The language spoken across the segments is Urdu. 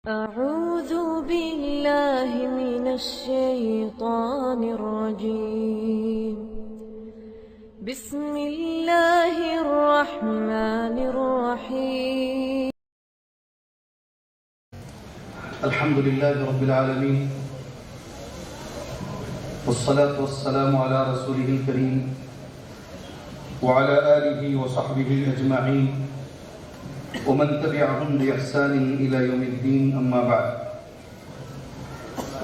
أعوذ بالله من الشيطان الرجيم. بسم الله الرحمن الرحيم. الحمد لله رب العالمين، والصلاة والسلام على رسوله الكريم وعلى آله وصحبه أجمعين ومن تبعهم بإحسان إلى يوم الدين، أما بعد.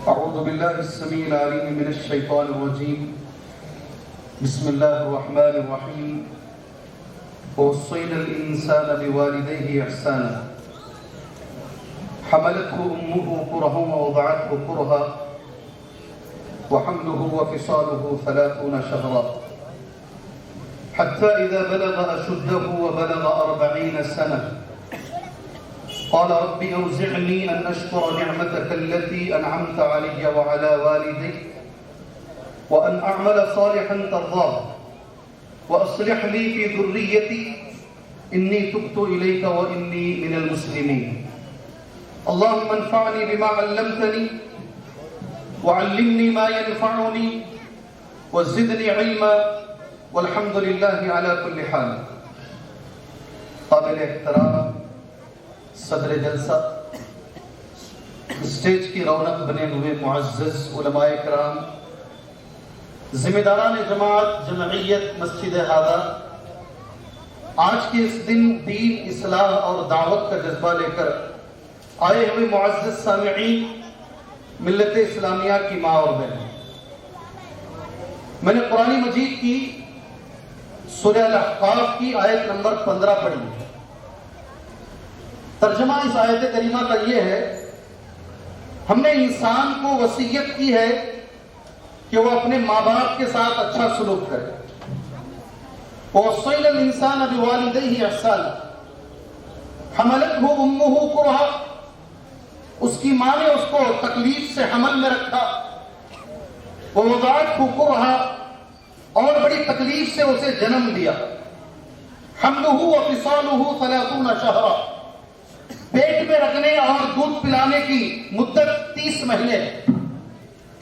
أعوذ بالله السميع العليم من الشيطان الرجيم. بسم الله الرحمن الرحيم. ووصينا الإنسان بوالديه إحسانا حملته أمه كرها ووضعته كرها وحمله وفصاله 30 شهرا حتى إذا بلغ أشده وبلغ 40 سنة قال رب أوزعني أن أشكر نعمتك التي أنعمت علي وعلى والدي وأن أعمل صالحا ترضاه وأصلح لي في ذريتي إني تبت إليك وإني من المسلمين. اللهم انفعني بما علمتني وعلمني ما ينفعني وزدني علما والحمد لله على كل حال. قابل احترام صدر جلسہ، اسٹیج کی رونق بنے ہوئے معزز علماء کرام، ذمہ داران جماعت جمعیت مسجد ہادہ، آج کے اس دن دین، اصلاح اور دعوت کا جذبہ لے کر آئے ہوئے معزز سامعین، ملت اسلامیہ کی ماں اور بہن، میں نے قرآن مجید کی سورہ الاحقاف کی آیت نمبر 15 پڑھی ہے. ترجمہ اس آیت کریمہ کا یہ ہے، ہم نے انسان کو وصیت کی ہے کہ وہ اپنے ماں باپ کے ساتھ اچھا سلوک کرے. وَوَصَّيْنَا الْإِنسَانَ بِوَالِدَيْهِ إِحْسَانًا حَمَلَتْهُ أُمُّهُ كُرْهًا، اس کی ماں نے اس کو تکلیف سے حمل میں رکھا، وَوَضَعَتْهُ كُرْهًا، اور بڑی تکلیف سے اسے جنم دیا. حملہ وفصالہ 30 شہرا، پیٹ میں رکھنے اور دودھ پلانے کی مدت 30 مہینے.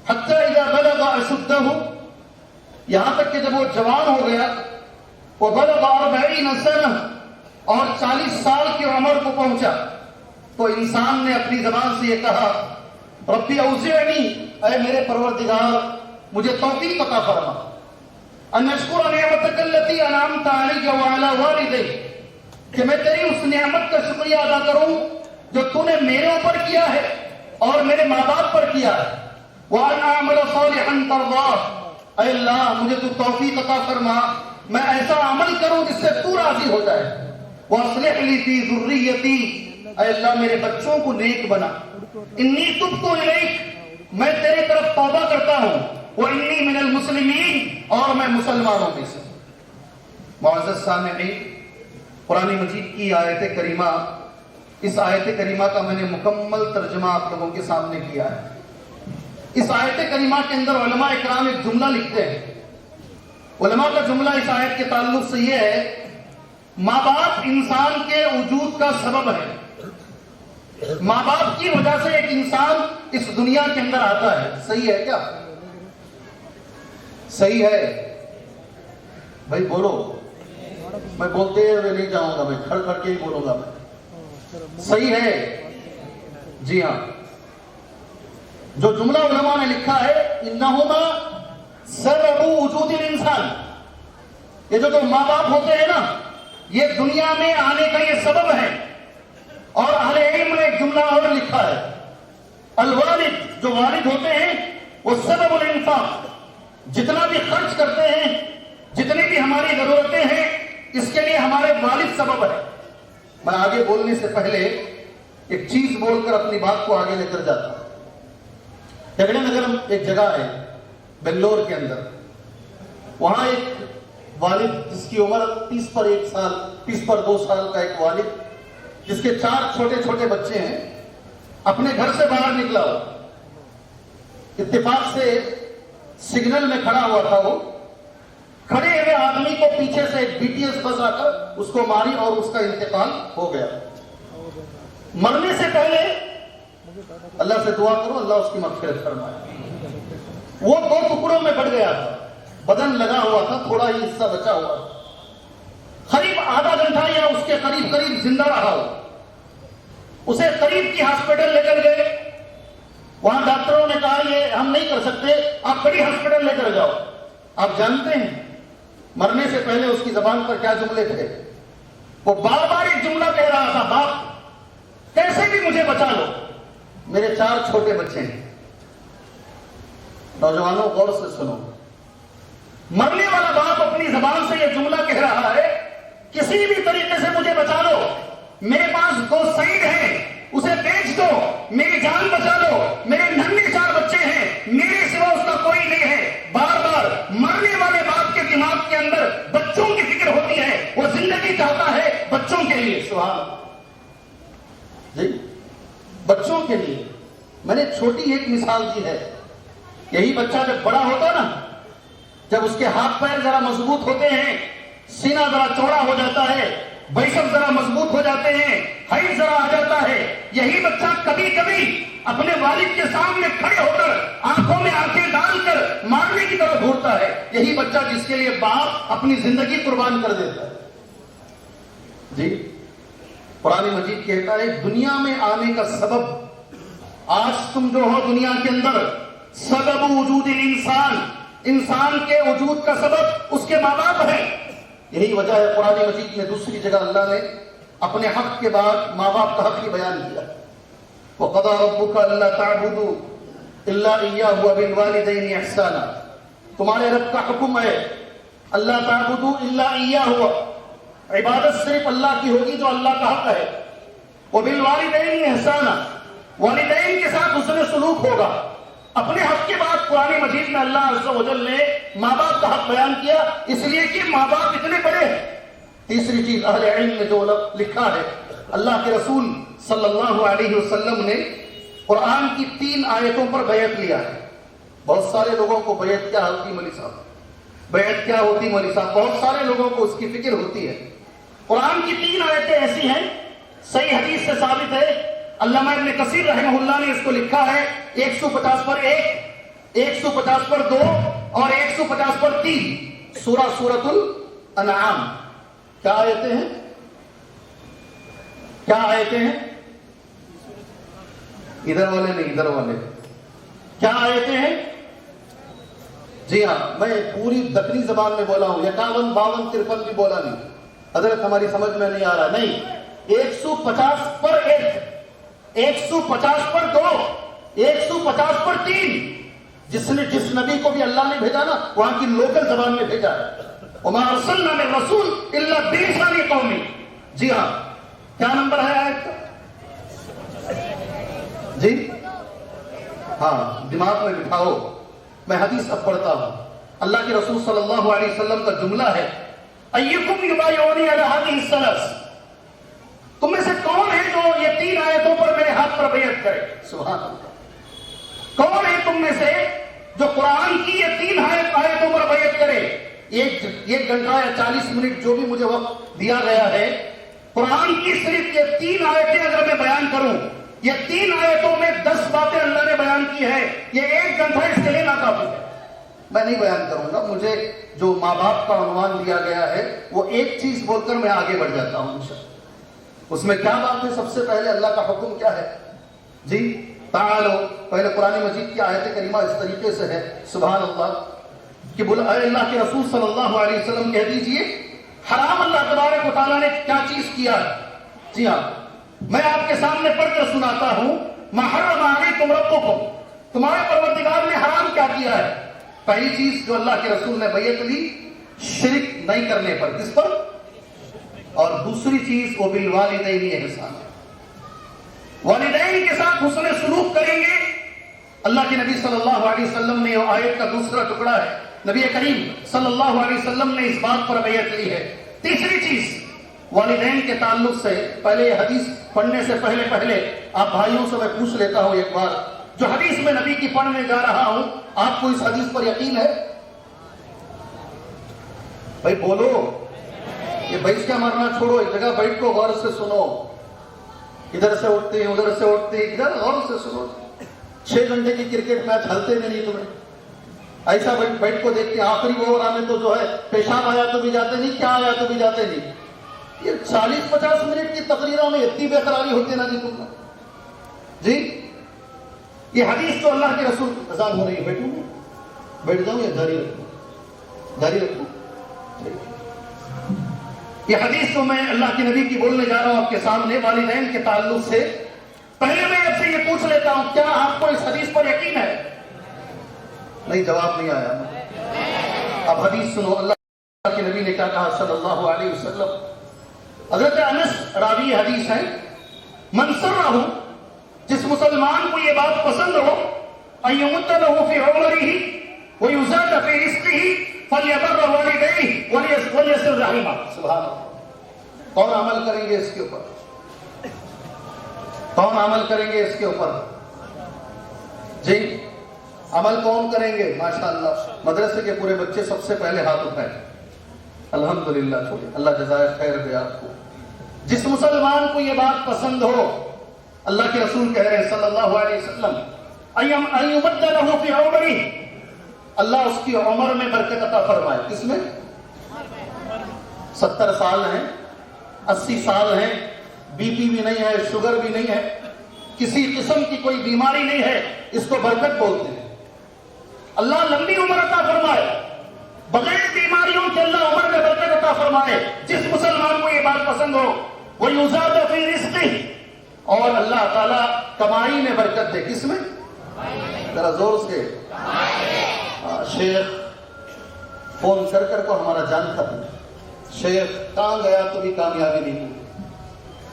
حتی اذا بلغ اشدہ، یہاں تک کہ جب وہ جوان ہو گیا، وبلغ 40 سنہ، اور 40 سال کی عمر کو پہنچا، تو انسان نے اپنی زبان سے یہ کہا، ربی اوزعنی، اے میرے پروردگار مجھے توفیق عطا فرما، ان اشکر نعمتک التی انعمت علی وعلی والدی، کہ میں تیری اس نعمت کا شکریہ ادا کروں جو تو نے میرے اوپر کیا ہے اور میرے ماں باپ پر کیا ہے. وان اعمل صالحا ترضاه، اے اللہ مجھے تو توفیق عطا فرما میں ایسا عمل کروں جس سے تو راضی ہو جائے. واصلح لی فی ذریتی، اے اللہ میرے بچوں کو نیک بنا. انی تبت الیک، میں تیرے طرف توبہ کرتا ہوں. وانی من المسلمین، اور میں مسلمانوں میں سے. معزز سامعین، قرآن مجید کی آیت کریمہ، اس آیت کریمہ کا میں نے مکمل ترجمہ آپ لوگوں کے سامنے کیا ہے. اس آیت کریمہ کے اندر علماء اکرام ایک جملہ لکھتے ہیں. علماء کا جملہ اس آیت کے تعلق سے یہ ہے، ماں باپ انسان کے وجود کا سبب ہے. ماں باپ کی وجہ سے ایک انسان اس دنیا کے اندر آتا ہے. صحیح ہے کیا؟ صحیح ہے بھائی، بولو. میں بولتے ہوئے نہیں جاؤں گا، میں کھڑ کر کے ہی بولوں گا. میں صحیح ہے، جی ہاں. جو جملہ علماء نے لکھا ہے، انہما سبب وجود الانسان، یہ جو ماں باپ ہوتے ہیں نا، یہ دنیا میں آنے کا یہ سبب ہے. اور اہل علم نے ایک جملہ اور لکھا ہے، الوالد، جو والد ہوتے ہیں، وہ سبب الانفاق، جتنا بھی خرچ کرتے ہیں، جتنی بھی ہماری ضرورتیں ہیں، اس کے لیے ہمارے والد سبب ہے. میں آگے بولنے سے پہلے ایک چیز بول کر اپنی بات کو آگے لے کر جاتا ہوں. جگڑے نگر ایک جگہ ہے بنگلور کے اندر، وہاں ایک والد جس کی عمر 30 پر 2 سال کا ایک والد، جس کے 4 چھوٹے چھوٹے بچے ہیں، اپنے گھر سے باہر نکلا ہوا. اتفاق سے سگنل میں کھڑا ہوا تھا. وہ کھڑے ہوئے آدمی کو پیچھے سے ایک BTS بس آ کر اس کو ماری اور اس کا انتقال ہو گیا. مرنے سے پہلے اللہ سے دعا کرو اللہ اس کی مغفرت فرمائے. وہ 2 ٹکڑوں میں بٹ گیا تھا, بدن لگا ہوا تھا, تھوڑا ہی حصہ بچا ہوا تھا. قریب آدھا گھنٹہ یا اس کے قریب زندہ رہا ہو. اسے قریب کی ہاسپٹل لے کر گئے. وہاں ڈاکٹروں نے کہا یہ ہم نہیں کر سکتے, آپ بڑی ہاسپٹل لے کر جاؤ. آپ جانتے ہیں مرنے سے پہلے اس کی زبان پر کیا جملے تھے؟ وہ بار بار ایک جملہ کہہ رہا تھا, باپ کیسے بھی مجھے بچا لو, میرے 4 چھوٹے بچے ہیں. نوجوانوں غور سے سنو, مرنے والا باپ اپنی زبان سے یہ جملہ کہہ رہا ہے کسی بھی طریقے سے مجھے بچا لو, میرے پاس 2 سعید ہیں, اسے بیچ دو, میری جان بچا لو, میرے ننھے 4 بچے ہیں, میرے سوا اس کا کوئی نہیں ہے. بار بار مرنے والے باپ کے دماغ کے اندر بچوں کی فکر ہوتی ہے, وہ زندگی چاہتا ہے بچوں کے لیے. سبحان جی, بچوں کے لیے. میں نے چھوٹی ایک مثال دی ہے. یہی بچہ جب بڑا ہوتا نا, جب اس کے ہاتھ پیر ذرا مضبوط ہوتے ہیں, سینہ ذرا چوڑا ہو جاتا ہے, بیسب ذرا مضبوط ہو جاتے ہیں, ہائٹ ذرا آ جاتا ہے, یہی بچہ کبھی کبھی اپنے والد کے سامنے کھڑے ہو کر آنکھوں میں آنکھیں ڈال کر مارنے کی طرف گھورتا ہے. یہی بچہ جس کے لیے باپ اپنی زندگی قربان کر دیتا ہے. جی, قرآن مجید کہتا ہے دنیا میں آنے کا سبب, آج تم جو ہو دنیا کے اندر, سبب وجود الانسان, انسان کے وجود کا سبب اس کے ماں باپ ہے. یہی وجہ ہے قرآن مجید میں دوسری جگہ اللہ نے اپنے حق کے بعد ماں باپ کا حق ہی بیان کیا. وَقَضَىٰ رَبُّكَ أَلَّا تَعْبُدُوا إِلَّا إِيَّاهُ وَبِالْوَالِدَيْنِ إِحْسَانًا. تمہارے رب کا حکم ہے اللہ تعبدوا الا ایاہ, عبادت صرف اللہ کی ہوگی جو اللہ کا حق ہے. وبالوالدین احسانا, والدین کے ساتھ حسن سلوک ہوگا. اپنے حق کے بعد قرآن مجید میں اللہ عز و جل نے ماں باپ کا حق بیان کیا, اس لیے کہ ماں باپ اتنے بڑے ہیں. تیسری چیز اہل علم میں جو لکھا ہے, اللہ کے رسول صلی اللہ علیہ وسلم نے قرآن کی 3 آیتوں پر بیعت لیا ہے. بہت سارے لوگوں کو بیعت کیا ہوتی مولوی صاحب, بیعت کیا ہوتی مولوی صاحب, بہت سارے لوگوں کو اس کی فکر ہوتی ہے. قرآن کی 3 آیتیں ایسی ہیں, صحیح حدیث سے ثابت ہے. علامہ ابن کثیر رحمہ اللہ نے اس کو لکھا ہے 150 پر 1, 150 پر 2 اور 150 پر 3, سورۃ الانعام. کیا آیتیں ہیں, کیا آیتیں ہیں؟ ادھر والے نہیں, ادھر والے. کیا آیتیں ہیں؟ جی ہاں, میں پوری دکنی زبان میں بولا ہوں, 51, 52, 53 بھی بولا نہیں. حضرت ہماری سمجھ میں نہیں آ رہا. نہیں, 150 پر 1, 150 پر 2, 150 پر 3. جس نبی کو بھی اللہ نے بھیجا نا, وہاں کی لوکل زبان میں بھیجا ہے. وَمَا أَرْسَلْنَا مِن رَّسُولٍ إِلَّا بِلِسَانِ قَوْمِهِ. جی ہاں, کیا نمبر ہے آیت کا؟ جی ہاں, دماغ میں بٹھاؤ. میں حدیث اب پڑھتا ہوں. اللہ کے رسول صلی اللہ علیہ وسلم کا جملہ ہے, اَيُّكُمْ يُبَايِعُونِي عَلَىٰ هَٰذِهِ الثَّلَاثِ. تم میں سے کون ہے جو یہ 3 آیتوں پر میرے ہاتھ پر بیعت کرے؟ سبحان اللہ. کون ہے تم میں سے جو قرآن کی یہ 3 آیتوں پر بیعت کرے؟ 1 گھنٹہ یا 40 منٹ جو بھی مجھے وقت دیا گیا ہے, قرآن کی صرف یہ 3 آیتیں اگر میں بیان کروں, یہ 3 آیتوں میں 10 باتیں اللہ نے بیان کی ہے, یہ 1 گھنٹہ اس کے لیے ناکافی ہے. میں نہیں بیان کروں گا. مجھے جو ماں باپ کا عنوان دیا گیا ہے وہ ایک چیز بول کر میں آگے بڑھ جاتا ہوں. اس میں کیا بات ہے؟ سب سے پہلے اللہ کا حکم کیا ہے؟ جی تعالو, پہلے قرآن مجید کی آیت کریمہ اس طریقے سے ہے, سبحان اللہ, کہ اے اللہ کے رسول صلی اللہ علیہ وسلم کہہ دیجئے حرام اللہ تبارک و تعالیٰ نے کیا چیز کیا ہے. جی ہاں, میں آپ کے سامنے پڑھ کر سناتا ہوں. ما حرم علیکم ربکم, تمہارے پروردگار نے حرام کیا کیا ہے؟ پہلی چیز جو اللہ کے رسول نے بیعت لی, شرک نہیں کرنے پر. کس پر؟ اور دوسری چیز وبالوالدین احسانا, والدین کے ساتھ حسن سلوک کریں گے. اللہ کے نبی صلی اللہ علیہ وسلم نے آیت کا دوسرا ٹکڑا ہے, نبی کریم صلی اللہ علیہ وسلم نے اس بات پر بیعت لی ہے. تیسری چیز والدین کے تعلق سے, پہلے یہ حدیث پڑھنے سے پہلے آپ بھائیوں سے میں پوچھ لیتا ہوں ایک بار, جو حدیث میں نبی کی پڑھنے جا رہا ہوں, آپ کو اس حدیث پر یقین ہے؟ بھائی بولو, یہ بحث کیا مارنا چھوڑو, ایک جگہ بیٹھ کو غور سے سنو. ادھر سے اٹھتے ہیں ادھر سے اٹھتے ہیں, ادھر اور سے سنو, 6 گھنٹے کی کرکٹ میچ ہلتے میں نہیں تمہیں, ایسا بیٹھ کو دیکھتے ہیں آخری اوور آنے تو جو ہے پیشاب آیا تو بھی جاتے نہیں, کیا آیا تو بھی جاتے نہیں. یہ 40-50 منٹ کی تقریروں میں اتنی بے قراری ہوتی نا جی تم لوگ. جی یہ حدیث تو اللہ کے رسول, اذان ہو رہی ہے, بیٹھوں گے, بیٹھ جاؤں یا جاری رکھوں, جاری رکھوں. یہ حدیث تو میں اللہ کے نبی کی بولنے جا رہا ہوں آپ کے سامنے والدین کے تعلق سے. پہلے میں آپ سے یہ پوچھ لیتا ہوں, کیا آپ کو اس حدیث پر یقین ہے؟ نہیں, جواب نہیں آیا. اب حدیث سنو, اللہ کے نبی نے کیا کہا صلی اللہ علیہ وسلم. حضرت انس راوی حدیث ہے, من سرہ, جس مسلمان کو یہ بات پسند ہو, ان یمد لہ فی عمرہ ویزاد فی رزقہ فلیبر والدیہ ولیصل رحمہ. سبحان اللہ. کون عمل کریں گے اس کے اوپر؟ کون عمل کریں گے اس کے اوپر؟ جی عمل کون کریں گے؟ ماشاءاللہ مدرسے کے پورے بچے سب سے پہلے ہاتھ اٹھائیں. الحمدللہ, چھوڑے, اللہ جزائے خیر دے آپ کو. جس مسلمان کو یہ بات پسند ہو, اللہ کے رسول کہہ رہے ہیں صلی اللہ علیہ وسلم, ان یمد لہ فی عمرہ, اللہ اس کی عمر میں برکت عطا فرمائے. کس میں؟ 70 سال ہیں, 80 سال ہیں, بی پی بھی نہیں ہے, شوگر بھی نہیں ہے, کسی قسم کی کوئی بیماری نہیں ہے, اس کو برکت بولتے ہیں. اللہ لمبی عمر عطا فرمائے, بغیر بیماریوں کے اللہ عمر میں برکت عطا فرمائے. جس مسلمان کو یہ بات پسند ہو, وَيُزَادَ فِي رِزْقِهِ, اور اللہ تعالیٰ کمائی میں برکت دے. کس میں؟ ذرا زور سے. شیخ فون کر کر کو ہمارا جان ختم. شیخ کہاں گیا تو بھی کامیابی نہیں ملی,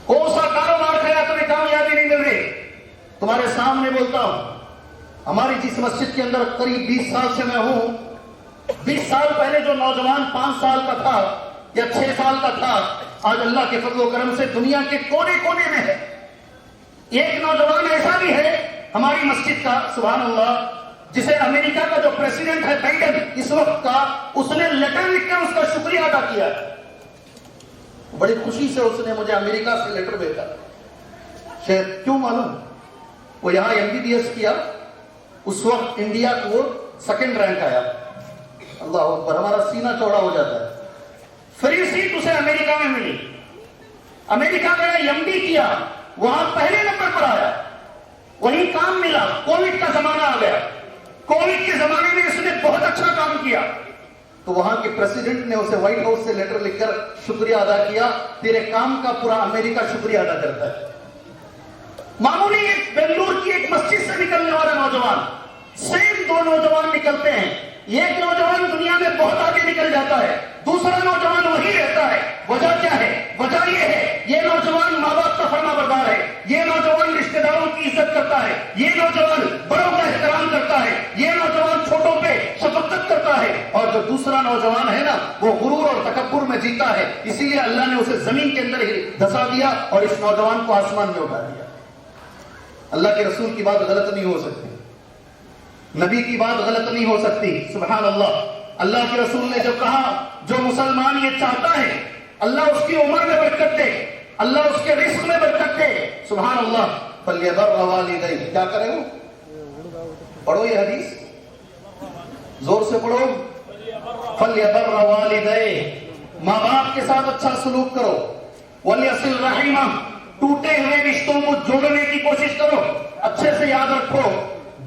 کون سا کاروبار کیا تو بھی کامیابی نہیں مل رہی. تمہارے سامنے بولتا ہوں, ہماری جس مسجد کے اندر قریب 20 سال سے میں ہوں, 20 سال پہلے جو نوجوان 5 سال کا تھا یا 6 سال کا تھا, آج اللہ کے فضل و کرم سے دنیا کے کونے کونے میں ہے. ایک نوجوان ایسا بھی ہے ہماری مسجد کا, سبحان اللہ, جسے امریکہ کا جو پریسیڈنٹ ہے بائیڈن اس وقت کا, اس نے لیٹر لکھ کر اس کا شکریہ ادا کیا. بڑی خوشی سے اس نے مجھے امریکہ سے لیٹر بھیجا. شاید کیوں معلوم, وہ یہاں MBBS کیا, اس وقت انڈیا کو 2nd رینک آیا. اللہ اکبر, ہمارا سینہ چوڑا ہو جاتا ہے. فری سیٹ اسے امریکہ میں ملی, امریکہ گیا, MD کیا, وہاں پہلے نمبر پر آیا, وہیں کام ملا. کووڈ کا زمانہ آ گیا, کووڈ کے زمانے میں اس نے بہت اچھا کام کیا, تو وہاں کے پریسیڈنٹ نے اسے وائٹ ہاؤس سے لیٹر لکھ کر شکریہ ادا کیا. تیرے کام کا پورا امریکہ شکریہ ادا کرتا ہے. معمولی ایک بنگلور کی ایک مسجد سے نکلنے والا نوجوان, سیم 2 نوجوان نکلتے ہیں, ایک نوجوان دنیا میں بہت آگے نکل جاتا ہے, دوسرا نوجوان وہی رہتا ہے. وجہ کیا ہے؟ وجہ یہ ہے, یہ نوجوان ماں باپ کا فرما بردار ہے, یہ نوجوان رشتہ داروں کی عزت کرتا ہے, یہ نوجوان بڑوں کا احترام کرتا ہے, یہ نوجوان چھوٹوں پہ شفقت کرتا ہے. اور جو دوسرا نوجوان ہے نا, وہ غرور اور تکبر میں جیتا ہے. اسی لیے اللہ نے اسے زمین کے اندر ہی دھسا دیا اور اس نوجوان کو آسمان میں اٹھا دیا. اللہ کے رسول کی بات غلط نہیں ہو سکتی, نبی کی بات غلط نہیں ہو سکتی. سبحان اللہ. اللہ کے رسول نے جب کہا جو مسلمان یہ چاہتا ہے اللہ اس کی عمر میں برکت دے, اللہ اس کے رزق میں برکت دے, سبحان اللہ, فَلْيَبَرَّ وَالِدَيْهِ, کیا کرے وہ؟ پڑھو یہ حدیث, زور سے پڑھو. فَلْيَبَرَّ وَالِدَيْهِ, ماں باپ کے ساتھ اچھا سلوک کرو. وَلْيَصِلْ رَحِمَهُ, ٹوٹے ہوئے رشتوں کو جوڑنے کی کوشش کرو. اچھے سے یاد رکھو,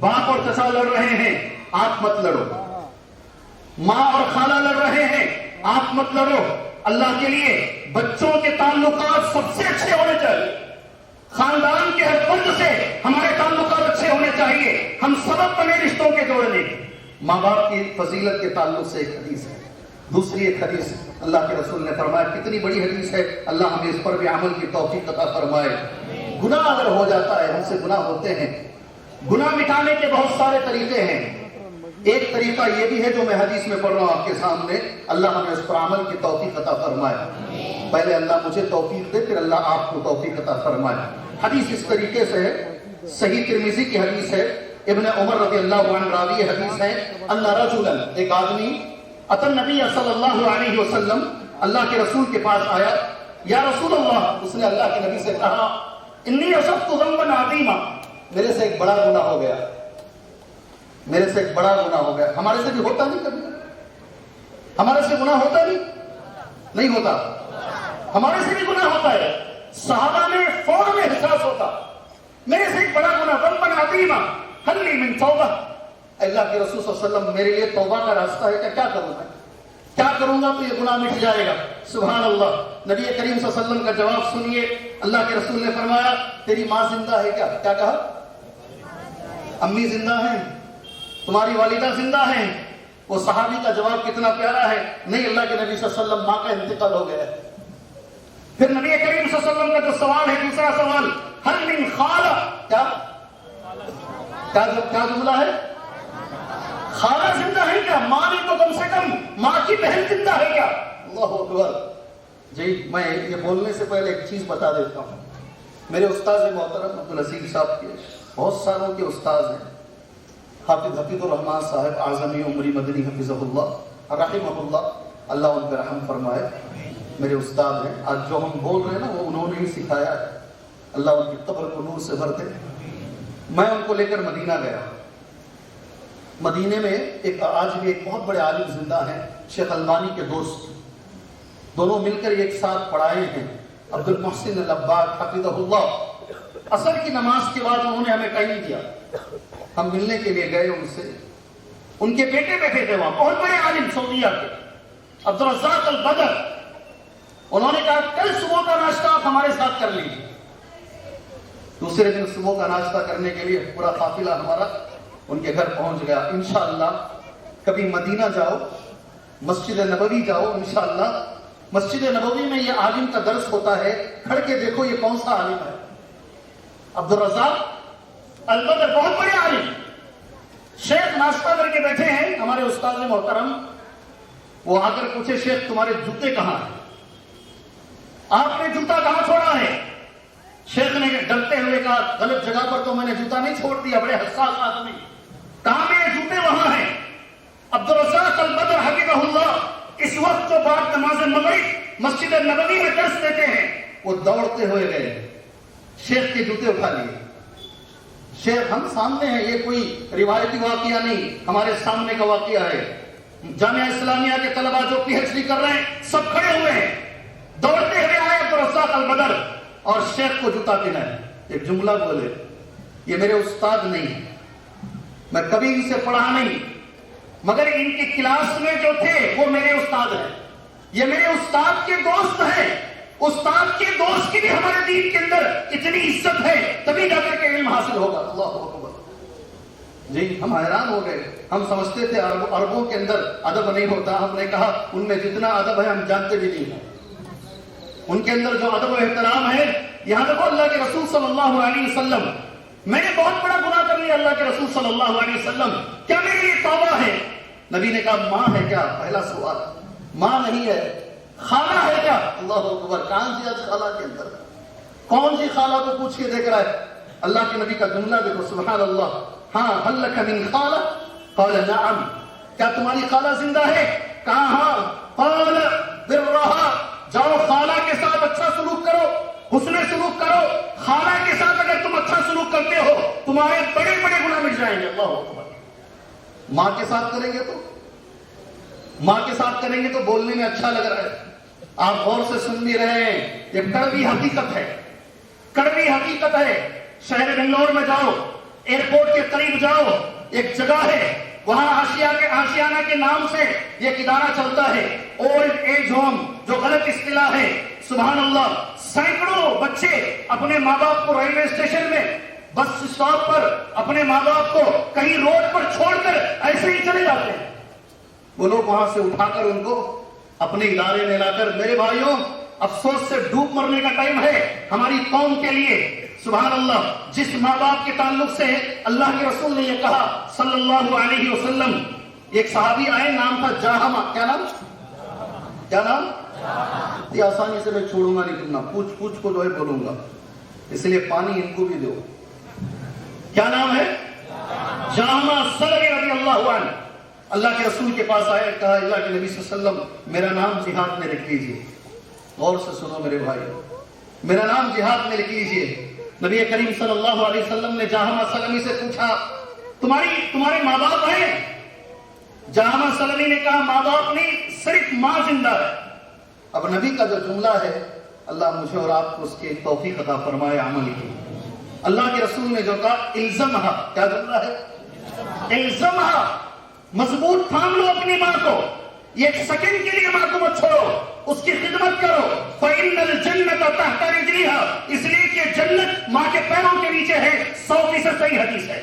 باپ اور چچا لڑ رہے ہیں, آپ مت لڑو. ماں اور خالہ لڑ رہے ہیں, آپ مت لڑو. اللہ کے لیے بچوں کے تعلقات سب سے اچھے ہونے چاہیے. خاندان کے ہر فرد سے ہمارے تعلقات اچھے ہونے چاہیے. ہم سبب بنے رشتوں کے جوڑنے کے. ماں باپ کی فضیلت کے تعلق سے ایک حدیث ہے. دوسری ایک حدیث اللہ کے رسول نے فرمایا, کتنی بڑی حدیث ہے, اللہ ہمیں اس پر بھی عمل کی توفیق عطا فرمائے. گناہ اگر ہو جاتا ہے, ہم سے گناہ ہوتے ہیں, گناہ مٹانے کے بہت سارے طریقے ہیں. ایک طریقہ یہ بھی ہے جو میں حدیث میں پڑھ رہا ہوں آپ کے سامنے, اللہ ہمیں اس پر عمل کی توفیق عطا فرمائے. پہلے اللہ مجھے توفیق دے, پھر اللہ آپ کو توفیق عطا فرمائے. حدیث اس طریقے سے ہے, صحیح ترمذی کی حدیث ہے, ابن عمر رضی اللہ عنہ راوی حدیث ہے, ان رجلا, ایک آدمی, اتى النبی صلی اللہ علیہ وسلم, اللہ کے رسول کے پاس آیا. یا رسول اللہ, اس نے اللہ کے نبی سے کہا, انی اصبت ذنبا عظیما، میرے سے ایک بڑا گناہ ہو گیا، میرے سے ایک بڑا گناہ ہو گیا. ہمارے سے بھی ہوتا نہیں کبھی؟ ہمارے سے گناہ ہوتا نہیں ہوتا؟ ہمارے سے بھی گناہ ہوتا ہے. صحابہ میں فوراً احساس ہوتا میرے سے ایک بڑا گناہ، ذنبا عظیما هل لی من توبہ. اللہ کے رسول صلی اللہ علیہ وسلم میرے لیے توبہ کا راستہ ہے کیا کروں میں؟ کیا کروں گا تو یہ گناہ مٹ جائے گا؟ سبحان اللہ. نبی کریم صلی اللہ علیہ وسلم کا جواب سنیے. اللہ کے رسول نے فرمایا تیری ماں زندہ ہے کیا؟ کیا کہا؟ امی زندہ ہیں، تمہاری والدہ زندہ ہیں. وہ صحابی کا جواب کتنا پیارا ہے. نہیں، اللہ کے نبی صلی اللہ علیہ وسلم ماں کا انتقال ہو گیا ہے. پھر نبی کریم صلی اللہ علیہ وسلم کا جو سوال ہے، دوسرا سوال، هل من خالہ. کیا جملہ ہے؟ خالہ زندہ ہے کیا؟ ماں نہیں تو کم سے کم ماں کی بہن زندہ ہے کیا؟ اللہ اکبر. جی میں یہ بولنے سے پہلے ایک چیز بتا دیتا ہوں. میرے استاد محترم عبدالعزیز صاحب کے بہت سالوں کے استاد ہیں، حافظ حفیظ الرحمان صاحب اعظمی عمری مدنی حفظہ اللہ رحمہ اللہ، اللہ ان پہ رحم فرمائے. میرے استاد ہیں. آج جو ہم بول رہے ہیں نا وہ انہوں نے ہی سکھایا ہے. اللہ ان کی قبر کو نور سے بھر دے. میں ان کو لے کر مدینہ گیا. مدینے میں آج بھی ایک بہت بڑے عالم زندہ ہیں، شیخ البانی کے دوست، دونوں مل کر ایک ساتھ پڑھائے ہیں، عبد المحسن العباد حفظہ اللہ. عصر کی نماز کے بعد انہوں نے ہمیں ٹائم دیا، ہم ملنے کے لیے گئے ان سے. ان کے بیٹے بیٹھے تھے وہاں، بہت بڑے عالم سعودیہ کے، عبدالرزاق البدر. انہوں نے کہا کل صبح کا ناشتہ آپ ہمارے ساتھ کر لیجیے. دوسرے دن صبح کا ناشتہ کرنے کے لیے پورا قافلہ ہمارا ان کے گھر پہنچ گیا. انشاءاللہ کبھی مدینہ جاؤ، مسجد نبوی جاؤ، انشاءاللہ مسجد نبوی میں یہ عالم کا درس ہوتا ہے. کھڑ کے دیکھو یہ کون سا عالم ہے. عبدالرزاق البدر بہت بڑے عالم. شیخ ناشتہ کر کے بیٹھے ہیں، ہمارے استاد محترم. وہ آ کر پوچھے شیخ تمہارے جوتے کہاں ہیں؟ آپ نے جوتا کہاں چھوڑا ہے؟ شیخ نے ڈرتے ہوئے کہا غلط جگہ پر تو میں نے جوتا نہیں چھوڑ دیا. بڑے حساس آدمی. کہاں میرے جوتے؟ وہاں ہیں. عبدالرزاق البدر حفظہ اللہ اس وقت جو بعد نماز مغرب مسجد نبوی میں درس دیتے ہیں، وہ دوڑتے ہوئے گئے، شیخ کے جوتے اٹھا لیے. شیخ ہم سامنے ہیں، یہ کوئی روایتی واقعہ نہیں، ہمارے سامنے کا واقعہ ہے. جامعہ اسلامیہ کے طلبہ جو پی ایچ ڈی کر رہے ہیں سب کھڑے ہوئے ہیں. دوڑتے ہوئے آئے عبدالرزاق البدر اور شیخ کو جوتا پہنائے. ایک جملہ بولے، یہ میرے استاد نہیں، میں کبھی ان سے پڑھا نہیں، مگر ان کی کلاس میں جو تھے وہ میرے استاد ہیں. یہ میرے استاد کے دوست ہیں. استاد کے دوست کی بھی ہمارے دین کے اندر اتنی عزت ہے، تبھی جا کر کے علم حاصل ہوگا. اللہ اکبر. جی ہم حیران ہو گئے. ہم سمجھتے تھے عربوں کے اندر ادب نہیں ہوتا. ہم نے کہا ان میں جتنا ادب ہے ہم جانتے بھی نہیں ہیں. ان کے اندر جو ادب و احترام ہے. یہاں دیکھو اللہ کے رسول صلی اللہ علیہ وسلم، میں نے بہت بڑا گناہ کر لیا. اللہ کے رسول صلی اللہ علیہ وسلم کیا میرے لیے توبہ ہے؟ نبی نے کہا ماں ہے کیا؟ پہلا سوال. ماں نہیں ہے، خالہ ہے کیا؟ اللہ اکبر. کہاں جی آج خالہ کے اندر کون سی خالہ کو پوچھ کے دیکھ رہا ہے؟ اللہ کے نبی کا جملہ دیکھو سبحان اللہ. ہاں هل لك من خالہ؟ قال نعم. کیا تمہاری خالہ زندہ ہے؟ کہاں ہاں. قال برها. جاؤ خالہ کے ساتھ اچھا سلوک کرو، حسن سلوک کرو. خالہ کے ساتھ اگر تم اچھا سلوک کرتے ہو تمہارے بڑے بڑے گناہ مٹ جائیں گے. اللہ اکبر. ماں کے ساتھ کریں گے تو بولنے میں اچھا لگ رہا ہے. آپ غور سے سن بھی رہے ہیں. یہ کڑوی حقیقت ہے. شہر بنگلور میں جاؤ، ایئرپورٹ کے قریب جاؤ، ایک جگہ ہے وہاں آشیانہ کے نام سے ایک ادارہ چلتا ہے، اولڈ ایج ہوم، جو غلط اصطلاح ہے. سبحان اللہ. سینکڑوں بچے اپنے ماں باپ کو ریلوے اسٹیشن میں، بس اسٹاپ پر اپنے ماں باپ کو کہیں روڈ پر چھوڑ کر ایسے ہی چلے جاتے ہیں. وہ لوگ وہاں سے اٹھا کر ان کو اپنے ادارے میں لا کر. میرے بھائیوں افسوس سے ڈوب مرنے کا ٹائم ہے ہماری قوم کے لیے. سبحان اللہ. جس ماں باپ کے تعلق سے اللہ کے رسول نے یہ کہا صلی اللہ علیہ وسلم. ایک صحابی آئے، نام تھا جاہمہ. کیا نام؟ یہ آسانی سے میں چھوڑوں گا نہیں، تم پوچھ کو جو ہے بولوں گا، اس لیے پانی ان کو بھی دو. کیا نام ہے؟ جاہمہ سلمی رضی اللہ عنہ. اللہ کے رسول کے پاس آئے، کہا اللہ کے نبی صلی اللہ علیہ وسلم میرا نام جہاد میں لکھ لیجیے. غور سے سنو میرے بھائی، میرا نام جہاد میں لکھ لیجیے. نبی کریم صلی اللہ علیہ وسلم نے جہاں سلمی سے پوچھا تمہارے ماں باپ ہیں؟ جہاں سلمی نے کہا ماں باپ نہیں، صرف ماں زندہ ہے۔ اب نبی کا جو جملہ ہے، اللہ مجھے اور آپ کو اس کی توفیق عطا فرمائے عمل کی۔ اللہ کے رسول نے جو کہا الزمہا، کیا جملہ ہے؟ الزمہا، مضبوط تھام لو اپنی ماں کو، یہ ایک سیکنڈ کے لیے ماں کو مت چھوڑو، اس کی خدمت کرو۔ فَإِنَّ الْجَنَّةَ تَحْتَ رِجْلِهَا، اس لیے کہ جنت ماں کے پیروں کے نیچے ہے۔ 100% صحیح حدیث ہے۔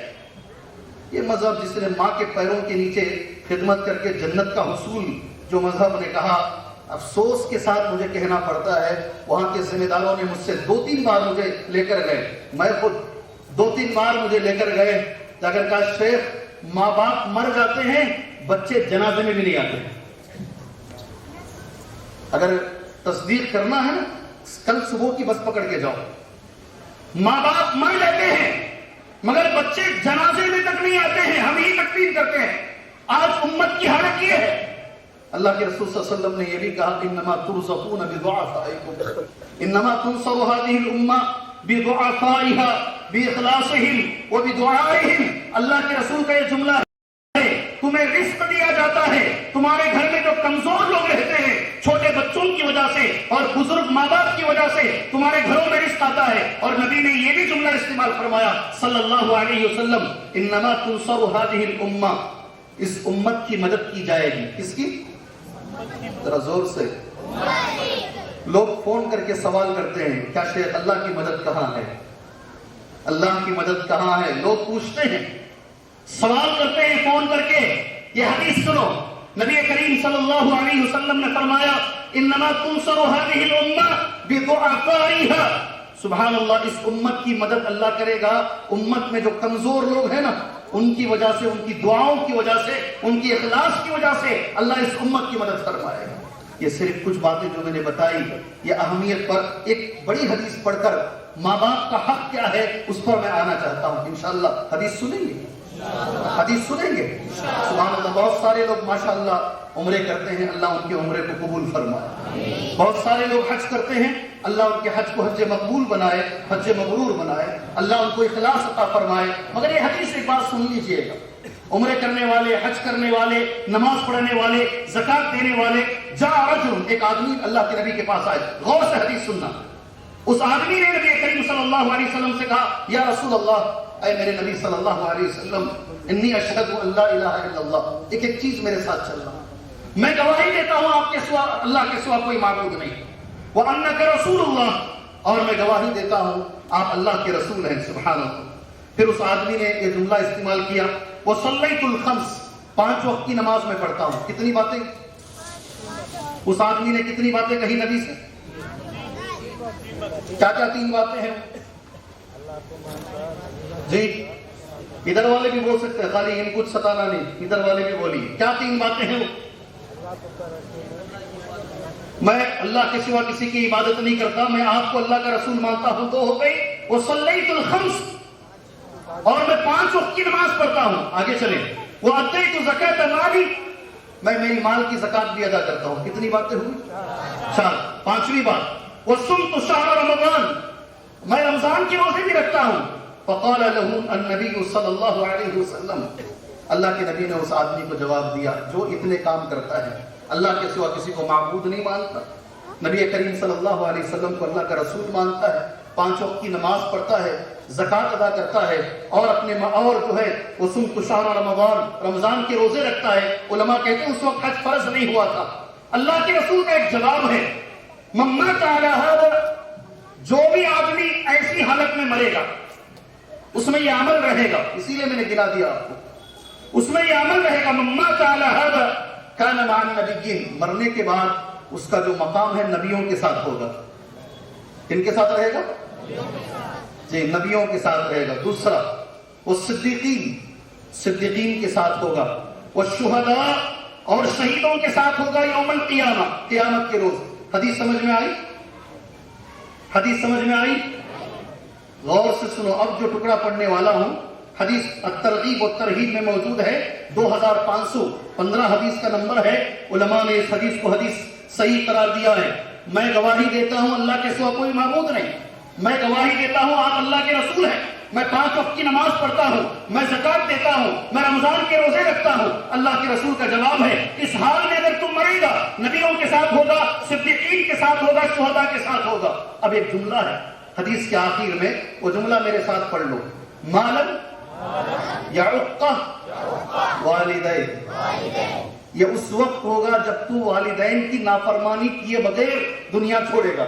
یہ مذہب جس نے ماں کے پیروں کے نیچے خدمت کر کے جنت کا حصول جو مذہب نے کہا، افسوس کے ساتھ مجھے کہنا پڑتا ہے وہاں کے ذمہ داروں نے مجھ سے 2-3 بار مجھے لے کر گئے، میں خود 2-3 بار مجھے لے کر گئے، اگر کہا شیخ ماں باپ مر جاتے ہیں بچے جنازے میں بھی نہیں آتے۔ اگر تصدیق کرنا ہے نا، کل صبح کی بس پکڑ کے جاؤ، ماں باپ مر جاتے ہیں مگر بچے جنازے میں تک نہیں آتے ہیں، ہم ہی تکفین کرتے ہیں۔ آج امت کی حالت یہ ہے۔ اللہ کے رسول صلی اللہ علیہ وسلم نے یہ بھی کہا انما ترزقون بضعفائکم، انما تنصر هذه الامه بضعفائها باخلاصهم وبدعائهم۔ اللہ کے رسول کا یہ جملہ ہے، تمہیں رزق دیا جاتا ہے تمہارے گھر میں جو کمزور لوگ رہتے ہیں، چھوٹے بچوں کی وجہ سے اور بزرگ ماں باپ کی وجہ سے تمہارے گھروں میں رزق آتا ہے۔ اور نبی نے یہ بھی جملہ استعمال فرمایا صلی اللہ علیہ وسلم، انما تنصر هذه الامه، اس امت کی مدد کی جائے گی۔ کس کی؟ ذرا زور سے۔ لوگ فون کر کے سوال کرتے ہیں کیا شیخ اللہ کی مدد کہاں ہے؟ اللہ کی مدد کہاں ہے؟ لوگ پوچھتے ہیں، سوال کرتے ہیں فون کر کے۔ یہ حدیث سنو، نبی کریم صلی اللہ علیہ وسلم نے فرمایا انما تنصر هذه الامه بضعفائها۔ سبحان اللہ، اس امت کی مدد اللہ کرے گا امت میں جو کمزور لوگ ہیں نا، ان کی وجہ سے، ان کی دعاؤں کی وجہ سے، ان کی اخلاص کی وجہ سے اللہ اس امت کی مدد فرمائے گا۔ یہ صرف کچھ باتیں جو میں نے بتائی، یہ اہمیت پر ایک بڑی حدیث پڑھ کر ماں باپ کا حق کیا ہے اس پر میں آنا چاہتا ہوں۔ انشاءاللہ حدیث سنیں گے، حدیث سنیں گے۔ سبحان اللہ، بہت سارے لوگ ماشاءاللہ عمرے کرتے ہیں، اللہ ان کے عمرے کو قبول فرمائے۔ بہت سارے لوگ حج کرتے ہیں، اللہ ان کے حج کو حج مقبول بنائے، حج مبرور بنائے، اللہ ان کو اخلاص عطا فرمائے۔ مگر یہ حدیث ایک بات سن لیجئے گا، عمرے کرنے والے، حج کرنے والے، نماز پڑھنے والے، زکات دینے والے، جاء رجل، ایک آدمی اللہ کے نبی کے پاس آئے، غور سے حدیث سننا۔ اس آدمی نے نبی کریم صلی اللہ علیہ وسلم سے کہا یا رسول اللہ، اے میرے نبی صلی اللہ علیہ وسلم، انی اشہد ان لا الہ الا اللہ، ایک چیز میرے ساتھ چل رہا، میں گواہی دیتا ہوں آپ کے سوا، اللہ کے سوا کوئی معبود نہیں، وانک رسول اللہ، اور میں گواہی دیتا ہوں آپ اللہ کے رسول ہیں۔ سبحان اللہ۔ پھر اس آدمی نے یہ جملہ استعمال کیا، وصلیت الخمس، 5 وقت کی نماز میں پڑھتا ہوں۔ کتنی باتیں اس آدمی نے کتنی باتیں کہی نبی سے؟ کیا 3 باتیں ہیں؟ جی ادھر والے بھی بول سکتے ہیں، خالی ان کچھ ستانا نہیں، ادھر والے بھی بولیے، کیا 3 باتیں ہیں وہ؟ میں اللہ کے سوا کسی کی عبادت نہیں کرتا، میں آپ کو اللہ کا رسول مانتا ہوں، تو ہو گئی وصلیت الخمس، اور میں 5 وقت کی نماز پڑھتا ہوں۔ آگے چلیں، وَأَدَّيْتُ زَكَاةَ مَالِي، میں میری مال کی زکات بھی ادا کرتا ہوں۔ کتنی باتیں ہوئی؟ 4۔ 5ویں بات، وَصُمْتُ شَهْرَ رَمَضَانَ، میں رمضان کی روزے بھی رکھتا ہوں۔ فقال له النبي صلی اللہ علیہ وسلم، اللہ کے نبی نے اس آدمی کو جواب دیا جو اتنے کام کرتا ہے، اللہ کے سوا کسی کو معبود نہیں مانتا، نبی کریم صلی اللہ علیہ وسلم کو اللہ کا رسول مانتا ہے، 5 وقت کی نماز پڑھتا ہے، زکات ادا کرتا ہے، اور اپنے اور جو ہے وصمت شہر رمضان، رمضان کے روزے رکھتا ہے۔ علماء کہتے ہیں اس وقت حج فرض نہیں ہوا تھا۔ اللہ کے رسول کا ایک جواب ہے، من مات علی ھذا، جو بھی آدمی ایسی حالت میں مرے گا اس میں یہ عمل رہے گا، اسی لیے میں نے گنا دیا آپ کو، اس میں یہ عمل رہے گا، من مات علی ھذا کان مع النبیین، مرنے کے بعد اس کا جو مقام ہے نبیوں کے ساتھ ہوگا۔ کن کے ساتھ رہے گا؟ جی نبیوں کے ساتھ رہے گا۔ دوسرا، وہ صدیقین کے ساتھ ہوگا، وہ شہداء اور شہیدوں کے ساتھ ہوگا یوم القیامہ، قیامت کے روز۔ حدیث سمجھ میں آئی؟ حدیث سمجھ میں آئی؟ غور سے سنو، اب جو ٹکڑا پڑھنے والا ہوں حدیث الترغیب والترہیب میں موجود ہے، 2515 حدیث کا نمبر ہے۔ علماء نے اس حدیث کو حدیث صحیح قرار دیا ہے۔ میں گواہی دیتا ہوں اللہ کے سوا کوئی معبود نہیں، میں گواہی دیتا ہوں آپ اللہ کے رسول ہیں، میں 5 وقت کی نماز پڑھتا ہوں، میں زکات دیتا ہوں، میں رمضان کے روزے رکھتا ہوں۔ اللہ کے رسول کا جواب ہے اس حال میں اگر تم مرے گا نبیوں کے ساتھ ہوگا، صدیقین کے ساتھ ہوگا، شہداء کے ساتھ ہوگا۔ اب ایک جملہ ہے حدیث کے آخر میں، وہ جملہ میرے ساتھ پڑھ لو، مالن یعقہ والدین، یہ اس وقت ہوگا جب تو والدین کی نافرمانی کیے بغیر دنیا چھوڑے گا۔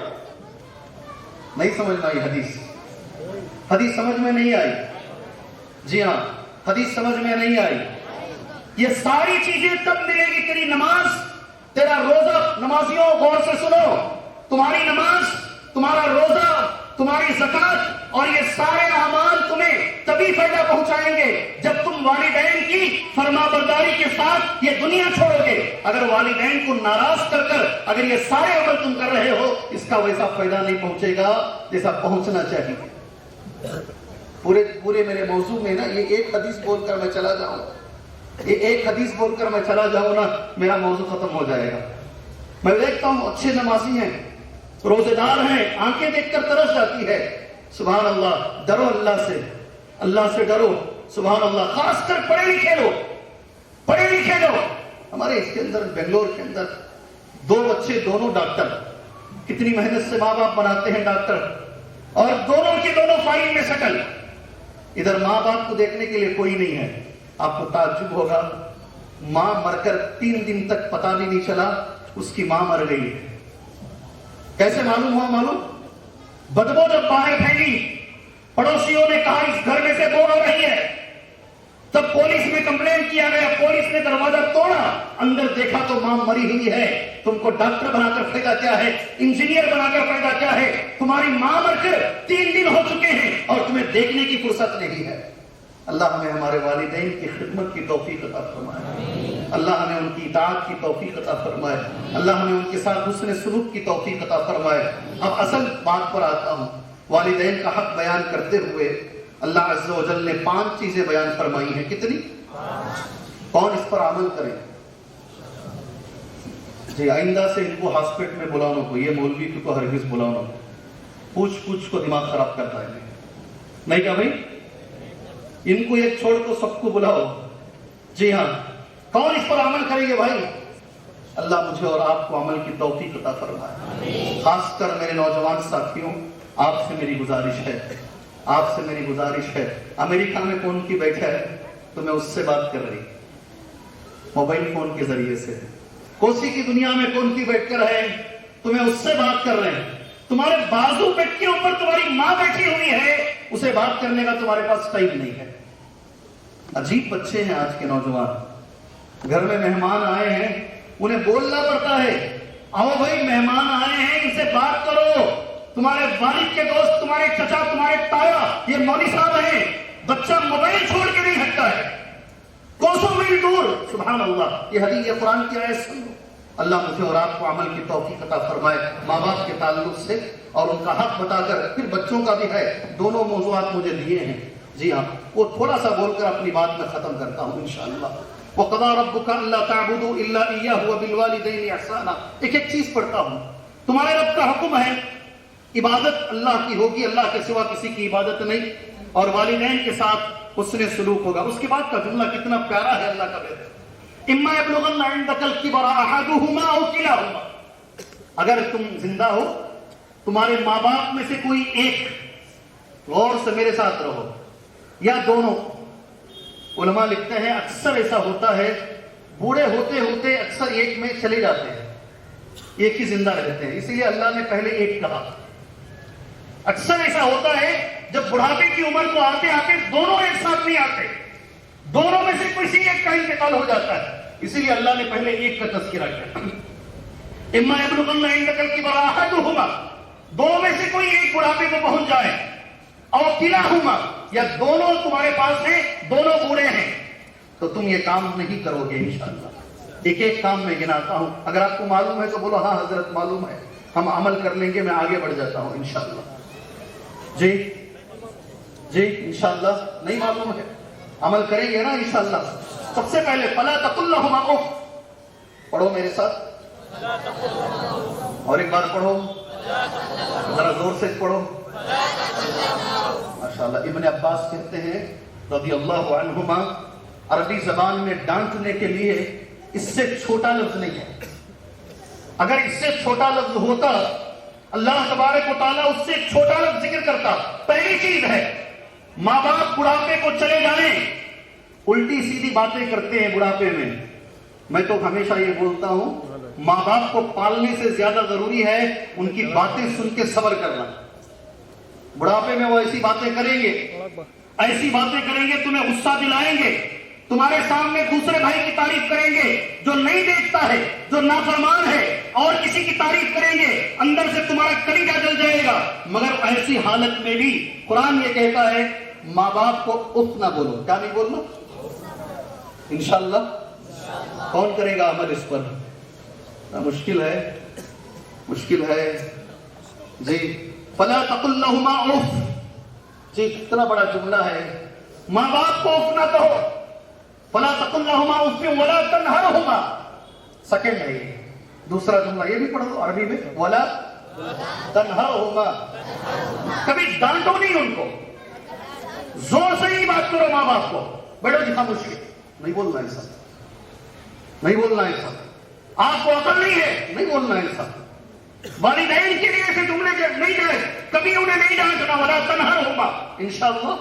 نہیں سمجھ میں آئی حدیث سمجھ میں نہیں آئی؟ جی ہاں، حدیث سمجھ میں نہیں آئی۔ یہ ساری چیزیں تب ملے گی، تیری نماز، تیرا روزہ۔ نمازیوں غور سے سنو، تمہاری نماز، تمہارا روزہ، تمہاری زکات اور یہ سارے اعمال تمہیں تبھی فائدہ پہنچائیں گے جب تم والدین کی فرما برداری کے ساتھ یہ دنیا چھوڑو گے۔ اگر والدین کو ناراض کر کر اگر یہ سارے عمل تم کر رہے ہو، اس کا ویسا فائدہ نہیں پہنچے گا جیسا پہنچنا چاہیے۔ پورے میرے موضوع میں نا یہ ایک حدیث بول کر میں چلا جاؤں، یہ ایک حدیث بول کر میں چلا جاؤں نا، میرا موضوع ختم ہو جائے گا۔ میں دیکھتا ہوں اچھے نمازی ہیں، روزے دار ہیں، آنکھیں دیکھ کر ترس جاتی ہے۔ سبحان اللہ، ڈرو اللہ سے ڈرو، سبحان اللہ۔ خاص کر پڑھے لکھے لوگ۔ ہمارے اس کے اندر بنگلور کے اندر 2 بچے، دونوں ڈاکٹر، کتنی محنت سے ماں باپ بناتے ہیں ڈاکٹر، اور دونوں کی دونوں فائل میں شکل۔ ادھر ماں باپ کو دیکھنے کے لیے کوئی نہیں ہے۔ آپ کو تعجب ہوگا، ماں مر کر 3 دن تک پتہ بھی نہیں چلا اس کی ماں مر گئی ہے۔ کیسے معلوم ہوا؟ بدبو جب باہر پھیلی، پڑوسیوں نے کہا اس گھر میں سے بو آ رہی ہے، تب پولیس میں کمپلین کیا گیا، پولیس نے دروازہ توڑا، اندر دیکھا تو ماں مری ہوئی ہے۔ تم کو ڈاکٹر بنا کر فائدہ کیا ہے؟ انجینئر بنا کر فائدہ کیا ہے؟ تمہاری ماں مر کر 3 دن ہو چکے ہیں اور تمہیں دیکھنے کی فرصت نہیں ہے۔ اللہ ہمیں ہمارے والدین کی خدمت کی توفیق عطا فرمائے، اللہ ہمیں ان کی اطاعت کی توفیق عطا فرمائے، اللہ ہمیں ان کے ساتھ حسن سلوک کی توفیق عطا فرمائے۔ اب اصل بات پر آتا ہوں، والدین کا حق بیان کرتے ہوئے اللہ عز و جل نے 5 چیزیں بیان فرمائی ہیں۔ کتنی؟ کون اس پر عمل کرے؟ جی آئندہ سے ان کو ہاسپٹل میں بلانا کو، یہ مولوی کو ہرگز بلانا کو، پوچھ کو دماغ خراب کرتا ہے۔ نہیں کہا بھائی، ان کو ایک چھوڑ کو سب کو بلاؤ۔ جی ہاں، کون اس پر عمل کریں گے بھائی؟ اللہ مجھے اور آپ کو عمل کی توفیق عطا فرمائے۔ خاص کر میرے نوجوان ساتھیوں، آپ سے میری گزارش ہے، امریکہ میں کون کی بیٹھا ہے تو میں اس سے بات کر رہی، موبائل فون کے ذریعے سے۔ کوسی کی دنیا میں کون کی بیٹھ کر ہے تو میں اس سے بات کر رہے ہیں۔ تمہارے بازو پیٹ کے اوپر تمہاری ماں بیٹھی ہوئی ہے، اسے بات کرنے کا تمہارے پاس ٹائم نہیں ہے۔ عجیب بچے ہیں آج کے نوجوان، گھر میں مہمان آئے ہیں، انہیں بولنا پڑتا ہے، آؤ بھائی مہمان آئے ہیں ان سے بات کرو، تمہارے والد کے دوست، تمہارے چچا، تمہارے تایا، یہ مولوی صاحب ہیں۔ بچہ موبائل چھوڑ کے نہیں ہٹتا ہے، کوسوں میل دور۔ سبحان اللہ، یہ حدیث، یہ قرآن کی آیت سن لو۔ اللہ مجھے اور آپ کو عمل کی توفیق عطا فرمائے۔ ماں باپ کے تعلق سے اور ان کا حق بتا کر، پھر بچوں کا بھی ہے، دونوں موضوعات مجھے دیے ہیں۔ جی ہاں، وہ تھوڑا سا بول کر اپنی بات میں ختم کرتا ہوں انشاءاللہ۔ وَقَضَىٰ رَبُّكَ أَلَّا تَعْبُدُوا إِلَّا إِيَّاهُ وَبِالْوَالِدَيْنِ إِحْسَانًا۔ ایک چیز پڑھتا ہوں، تمہارے رب کا حکم ہے عبادت اللہ کی ہوگی، اللہ کے سوا کسی کی عبادت نہیں، اور والدین کے ساتھ حسن سلوک ہوگا۔ اس کے بعد کا جملہ کتنا پیارا ہے اللہ کا بہتر، اما یبلغن عندک الکبر احدہما او کلاہما۔ اگر تم زندہ ہو، تمہارے ماں باپ میں سے کوئی ایک، غور سے میرے ساتھ رہو، یا دونوں۔ علماء لکھتے ہیں اکثر ایسا ہوتا ہے، بوڑھے ہوتے ہوتے اکثر ایک میں چلے جاتے ہیں، ایک ہی زندہ رہتے ہیں، اسی لیے اللہ نے پہلے ایک کہا۔ اکثر ایسا ہوتا ہے جب بڑھاپے کی عمر کو آتے آتے دونوں ایک ساتھ نہیں آتے، دونوں میں سے کسی ایک کا انتقال ہو جاتا ہے، اسی لیے اللہ نے پہلے ایک کا تذکرہ کیا۔ اما یبلغن عندک الکبر احدہما، دو میں سے کوئی ایک بڑھاپے کو پہنچ جائے، اور کلاہما، یا دونوں تمہارے پاس ہیں، دونوں بوڑھے ہیں، تو تم یہ کام نہیں کرو گے انشاءاللہ۔ ایک ایک کام میں گناتا ہوں، اگر آپ کو معلوم ہے تو بولو ہاں حضرت معلوم ہے، ہم عمل کر لیں گے، میں آگے بڑھ جاتا ہوں انشاءاللہ۔ جی انشاءاللہ، نہیں معلوم ہے، عمل کریں گے نا انشاءاللہ۔ سب سے پہلے فلا تقل لہما اف، پڑھو میرے ساتھ، اور ایک بار پڑھو، ذرا زور سے پڑھو، ماشاءاللہ. ابن عباس کہتے ہیں رضی اللہ عنہما، عربی زبان میں ڈانٹنے کے لیے اس سے چھوٹا لفظ نہیں ہے. اگر اس سے چھوٹا لفظ ہوتا اللہ تبارک و تعالیٰ اس سے چھوٹا لفظ ذکر کرتا. پہلی چیز ہے ماں باپ بڑھاپے کو چلے جائیں، الٹی سیدھی باتیں کرتے ہیں بڑھاپے میں. میں تو ہمیشہ یہ بولتا ہوں ماں باپ کو پالنے سے زیادہ ضروری ہے ان کی باتیں سن کے صبر کرنا. بڑھاپے میں وہ ایسی باتیں کریں گے تمہیں غصہ دلائیں گے، تمہارے سامنے دوسرے بھائی کی تعریف کریں گے جو نہیں دیکھتا ہے، جو نافرمان ہے، اور کسی کی تعریف کریں گے، اندر سے تمہارا کلیجہ جل جائے گا. مگر ایسی حالت میں بھی قرآن یہ کہتا ہے ماں باپ کو اف نہ بولو. کیا نہیں بولنا؟ انشاءاللہ. کون کرے گا عمل اس پر؟ مشکل ہے جی. فلا تقل لهما اف. جی کتنا بڑا جملہ ہے. ماں باپ کو اف نہ کہو. فلا تقل لهما اف ولا تنهرهما. سیکنڈ ہے یہ. دوسرا جملہ یہ بھی پڑھ دو عربی میں، ولا تنهرهما. کبھی ڈانٹو نہیں ان کو، زور سے نہیں بات کرو ماں باپ کو. بیٹھو جی خاموشی، نہیں بولنا ایسا، نہیں بولنا ایسا. آپ کو عقل نہیں ہے، نہیں بولنا ایسا. والدین کے لیے ایسے جملے نہیں جائے، کبھی انہیں نہیں ڈانٹنا. ولا تنہرہما انشاءاللہ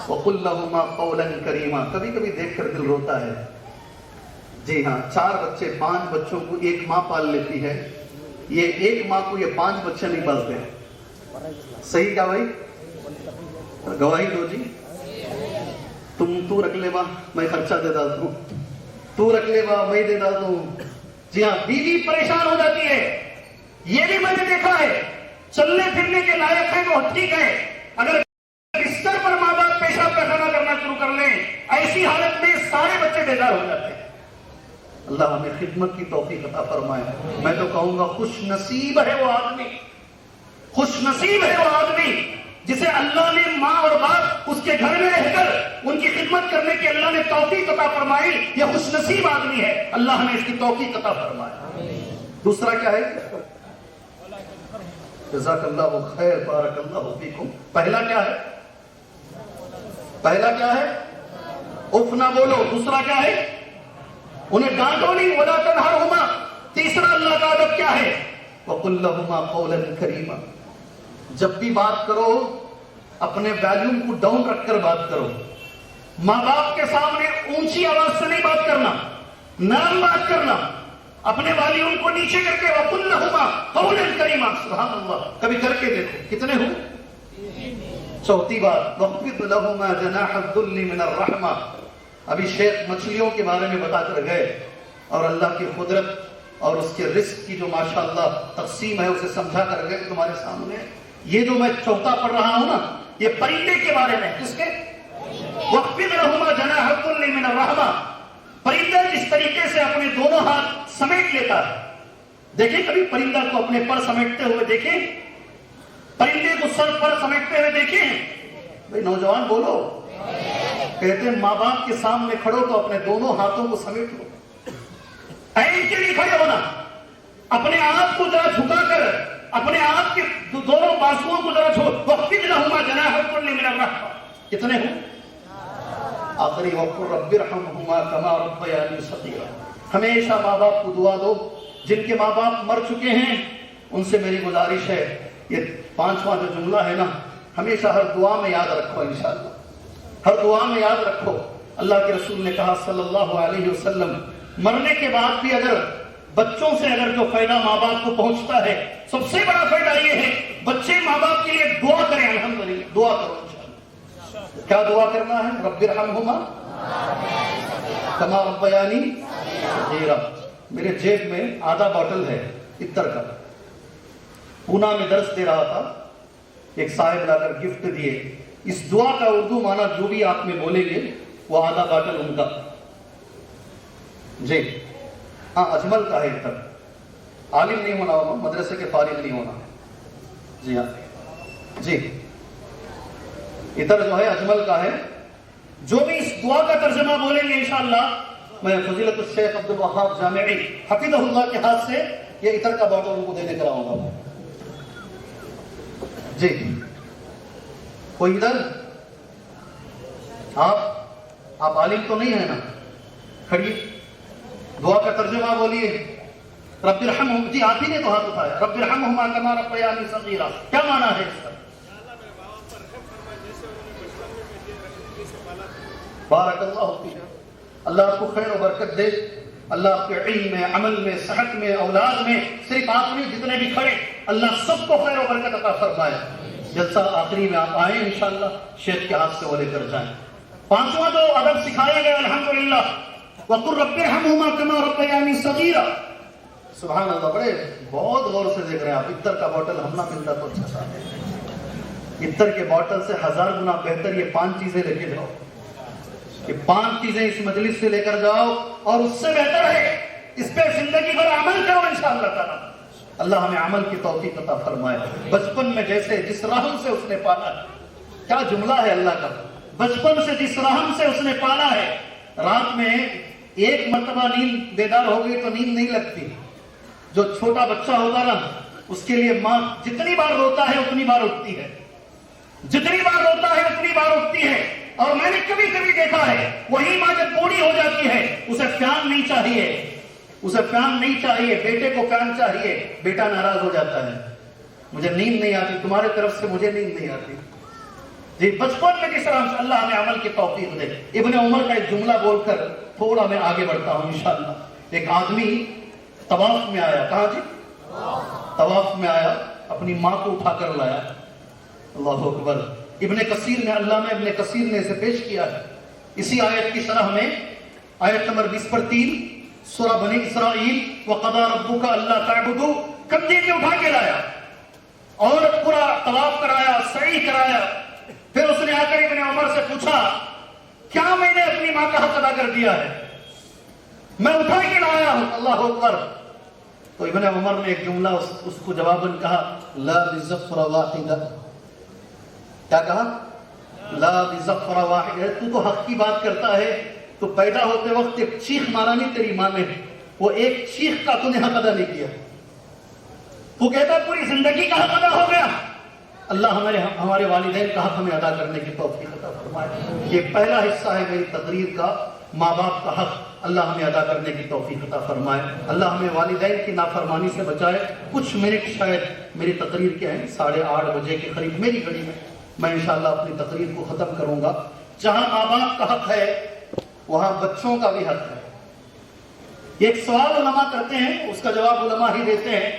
وقل لہما قولا کریما. کبھی کبھی دیکھ کر دل روتا ہے. جی ہاں، 4 بچے 5 بچوں کو ایک ماں پال لیتی ہے. یہ ایک ماں کو یہ 5 بچے نہیں پالتے. صحیح کیا بھائی؟ گواہی دو جی. تو رکھ لے ماں، میں خرچہ دے ڈالتا ہوں. تو رکھ لے ماں، میں دے ڈالتا ہوں. جی ہاں، بیوی پریشان ہو جاتی ہے. یہ بھی میں نے دیکھا ہے. چلنے پھرنے کے لائق ہے وہ ٹھیک ہے، اگر بستر پر ماں باپ پیشاب پیخانہ کرنا شروع کر لیں، ایسی حالت میں سارے بچے بیدار ہو جاتے ہیں. اللہ ہمیں خدمت کی توفیق عطا فرمائے. میں تو کہوں گا خوش نصیب ہے وہ آدمی، خوش نصیب ہے وہ آدمی جسے اللہ نے ماں اور باپ اس کے گھر میں رہ کر ان کی خدمت کرنے کی اللہ نے توفیق عطا فرمائی. یہ خوش نصیب آدمی ہے، اللہ نے اس کی توفیق عطا فرمائی. دوسرا کیا ہے؟ جزاک اللہ خیر، بارک اللہ فیکم. پہلا کیا ہے؟ اف نہ بولو. دوسرا کیا ہے؟ انہیں ڈانٹو نہیں. ولا تنہرہما. تیسرا اللہ کا ادب کیا ہے؟ وقل لہما قولا کریما. جب بھی بات کرو اپنے ویلیوم کو ڈاؤن رکھ کر بات کرو. ماں باپ کے سامنے اونچی آواز سے نہیں بات کرنا، نرم بات کرنا. اپنے والیوم کو نیچے کر کے وقل لہما قولا کریما. سبحان اللہ. کبھی کر کے دیکھو. کتنے ہو؟ چوتھی بات وخفض لہما جناح الذل من الرحمہ. ابھی شیخ مچھلیوں کے بارے میں بتا کر گئے اور اللہ کی قدرت اور اس کے رزق کی جو ماشاءاللہ تقسیم ہے اسے سمجھا کر گئے تمہارے سامنے. یہ جو میں چوتھا پڑھ رہا ہوں نا، یہ پرندے کے بارے میں. کس کے؟ وَخْفِضْ لَهُمَا جَنَاحَ الذُّلِّ مِنَ الرَّحْمَةِ. پرندہ جس طریقے سے اپنے دونوں ہاتھ سمیٹ لیتا ہے. دیکھیں کبھی پرندہ کو اپنے پر سمیٹتے ہوئے دیکھیں؟ پرندے کو سر پر سمیٹتے ہوئے دیکھیں؟ بھئی نوجوان بولو. کہتے ہیں ماں باپ کے سامنے کھڑو تو اپنے دونوں ہاتھوں کو سمیٹ لو. عین کے لیے کھڑے ہونا، اپنے آپ کو ذرا جھکا کر اپنے آپ کے دونوں بازوؤں کو ذرا چھوڑ. وَخْفِضْ لَهُمَا جَنَاحَ الذُّلِّ مِنَ الرَّحْمَةِ. کتنے ہوں؟ آخری وَقُلْ رَبِّ ارْحَمْهُمَا كَمَا رَبَّيَانِي صَغِيرًا. ہمیشہ ماں باپ کو دعا دو. جن کے ماں باپ مر چکے ہیں ان سے میری گزارش ہے، یہ 5واں جو جملہ ہے نا، ہمیشہ ہر دعا میں یاد رکھو. انشاءاللہ ہر دعا میں یاد رکھو. اللہ کے رسول نے کہا صلی اللہ علیہ وسلم، مرنے کے بعد بھی اگر بچوں سے اگر جو فائدہ ماں باپ کو پہنچتا ہے، سب سے بڑا فائدہ یہ ہے بچے ماں باپ کے لیے دعا کریں. الحمدللہ دعا کرو. انشاءاللہ کیا دعا کرنا ہے؟ رب ارحمہما کما ربیانی صغیرا. میرے جیب میں آدھا باٹل ہے عطر کا. پونا میں درس دے رہا تھا، ایک صاحب لا کر گفٹ دیے. اس دعا کا اردو معنی جو بھی آپ میں بولیں گے وہ آدھا باٹل ان کا. جی ہاں، اجمل کا ہے عطر. عالم نہیں ہونا ہوگا، مدرسے کے فارغ نہیں ہونا. جی ہاں جی، عطر جو ہے اجمل کا ہے. جو بھی اس دعا کا ترجمہ بولیں گے انشاءاللہ میں فضیلت الشیخ عبد الوہاب جامعی حفظہ اللہ کے ہاتھ سے یہ عطر کا باٹل ان کو دینے کر آؤں گا. جی کوئی ادھر؟ آپ عالم تو نہیں ہے نا؟ کھڑیے، دعا کا ترجمہ بولیے. رب ارحمہم. جی آپ ہی نے تو ہاتھ اٹھایا. رب ارحمہما کما ربیانی صغیرا، کیا معنی ہے اس کا؟ بارک اللہ فیک. اللہ آپ کو خیر و برکت دے. اللہ آپ کے علم میں، عمل میں، صحت میں، اولاد میں، صرف آپ نہیں جتنے بھی کھڑے اللہ سب کو خیر و برکت عطا فرمائے. جلسہ آخری میں آپ آئیں انشاءاللہ، شیخ کے ہاتھ سے وہ لے کر جائیں. پانچواں جو ادب سکھایا گیا الحمدللہ، وَقُلْ رَبِّ ارْحَمْهُمَا كَمَا رَبَّيَانِي صَغِيرًا. سبحان اللہ، بڑے بہت غور سے دیکھ رہے ہیں آپ. عطر کا بوٹل ہم نہ ملتا تو اچھا تھا. عطر کے بوٹل سے 1000 گنا بہتر یہ 5 چیزیں لے کے جاؤ. یہ 5 چیزیں اس مجلس سے لے کر جاؤ، اور اس سے بہتر ہے اس پہ زندگی بھر عمل کرو انشاءاللہ تعالی. اللہ ہمیں عمل کی توفیق عطا فرمائے. بچپن میں جیسے جس رحم سے اس نے پالا ہے، کیا جملہ ہے اللہ کا، بچپن سے جس رحم سے اس نے پالا ہے. رات میں ایک مرتبہ نیند بیدار ہو گئی تو نیند نہیں لگتی. جو چھوٹا بچہ ہوتا نا، اس کے لیے ماں جتنی بار روتا ہے اتنی بار اٹھتی ہے، جتنی بار روتا ہے اتنی بار اٹھتی ہے. اور میں نے کبھی کبھی دیکھا ہے وہی ماں جب بوڑھی ہو جاتی ہے اسے فین نہیں چاہیے، اسے فین نہیں چاہیے، بیٹے کو فین چاہیے. بیٹا ناراض ہو جاتا ہے، مجھے نیند نہیں آتی، تمہارے طرف سے مجھے نیند نہیں آتی. جی بچپن میں کس طرح سے اللہ ہمیں عمل کی توفیق دے. ابن عمر کا ایک جملہ بول کر تھوڑا میں آگے بڑھتا ہوں انشاءاللہ. ایک آدمی طواف میں آیا. کہاں جی؟ طواف میں آیا، اپنی ماں کو اٹھا کر لایا. اللہ اکبر. ابن کثیر نے، علامہ ابن کثیر نے اسے پیش کیا ہے اسی آیت کی شرح میں. آیت نمبر 20 پر 3 سورہ بنی اسرائیل، وَقَضَىٰ رَبُّكَ أَلَّا تَعْبُدُوا. کندھے پہ اٹھا کے لایا اور پورا طواف کرایا، سعی کرایا. پھر اس نے آ کر ابن عمر سے پوچھا، کیا میں نے اپنی ماں کا حق ادا کر دیا ہے؟ میں اٹھا کے لایا ہوں. اللہ اکبر. تو ابن عمر نے ایک جملہ اس کو جواباً کہا، لا بظفر واحدہ. کیا کہا؟ لا بظفر واحدہ. تو تو حق کی بات کرتا ہے، تو پیدا ہوتے وقت ایک چیخ مارا نہیں تیری ماں نے، وہ ایک چیخ کا تو نے حق ادا نہیں کیا. وہ کہتا پوری زندگی کا حق ادا ہو گیا. اللہ ہمارے والدین کا حق ہمیں ادا کرنے کی توفیق عطا فرمائے. یہ پہلا حصہ ہے میری تقریر کا، ماں باپ کا حق اللہ ہمیں ادا کرنے کی توفیق عطا فرمائے. اللہ ہمیں والدین کی نافرمانی سے بچائے. کچھ منٹ شاید میری تقریر کے ہیں، 8:30 بجے کے قریب میری گھڑی میں انشاءاللہ اپنی تقریر کو ختم کروں گا. جہاں ماں باپ کا حق ہے وہاں بچوں کا بھی حق ہے. ایک سوال علماء کرتے ہیں، اس کا جواب علماء ہی دیتے ہیں.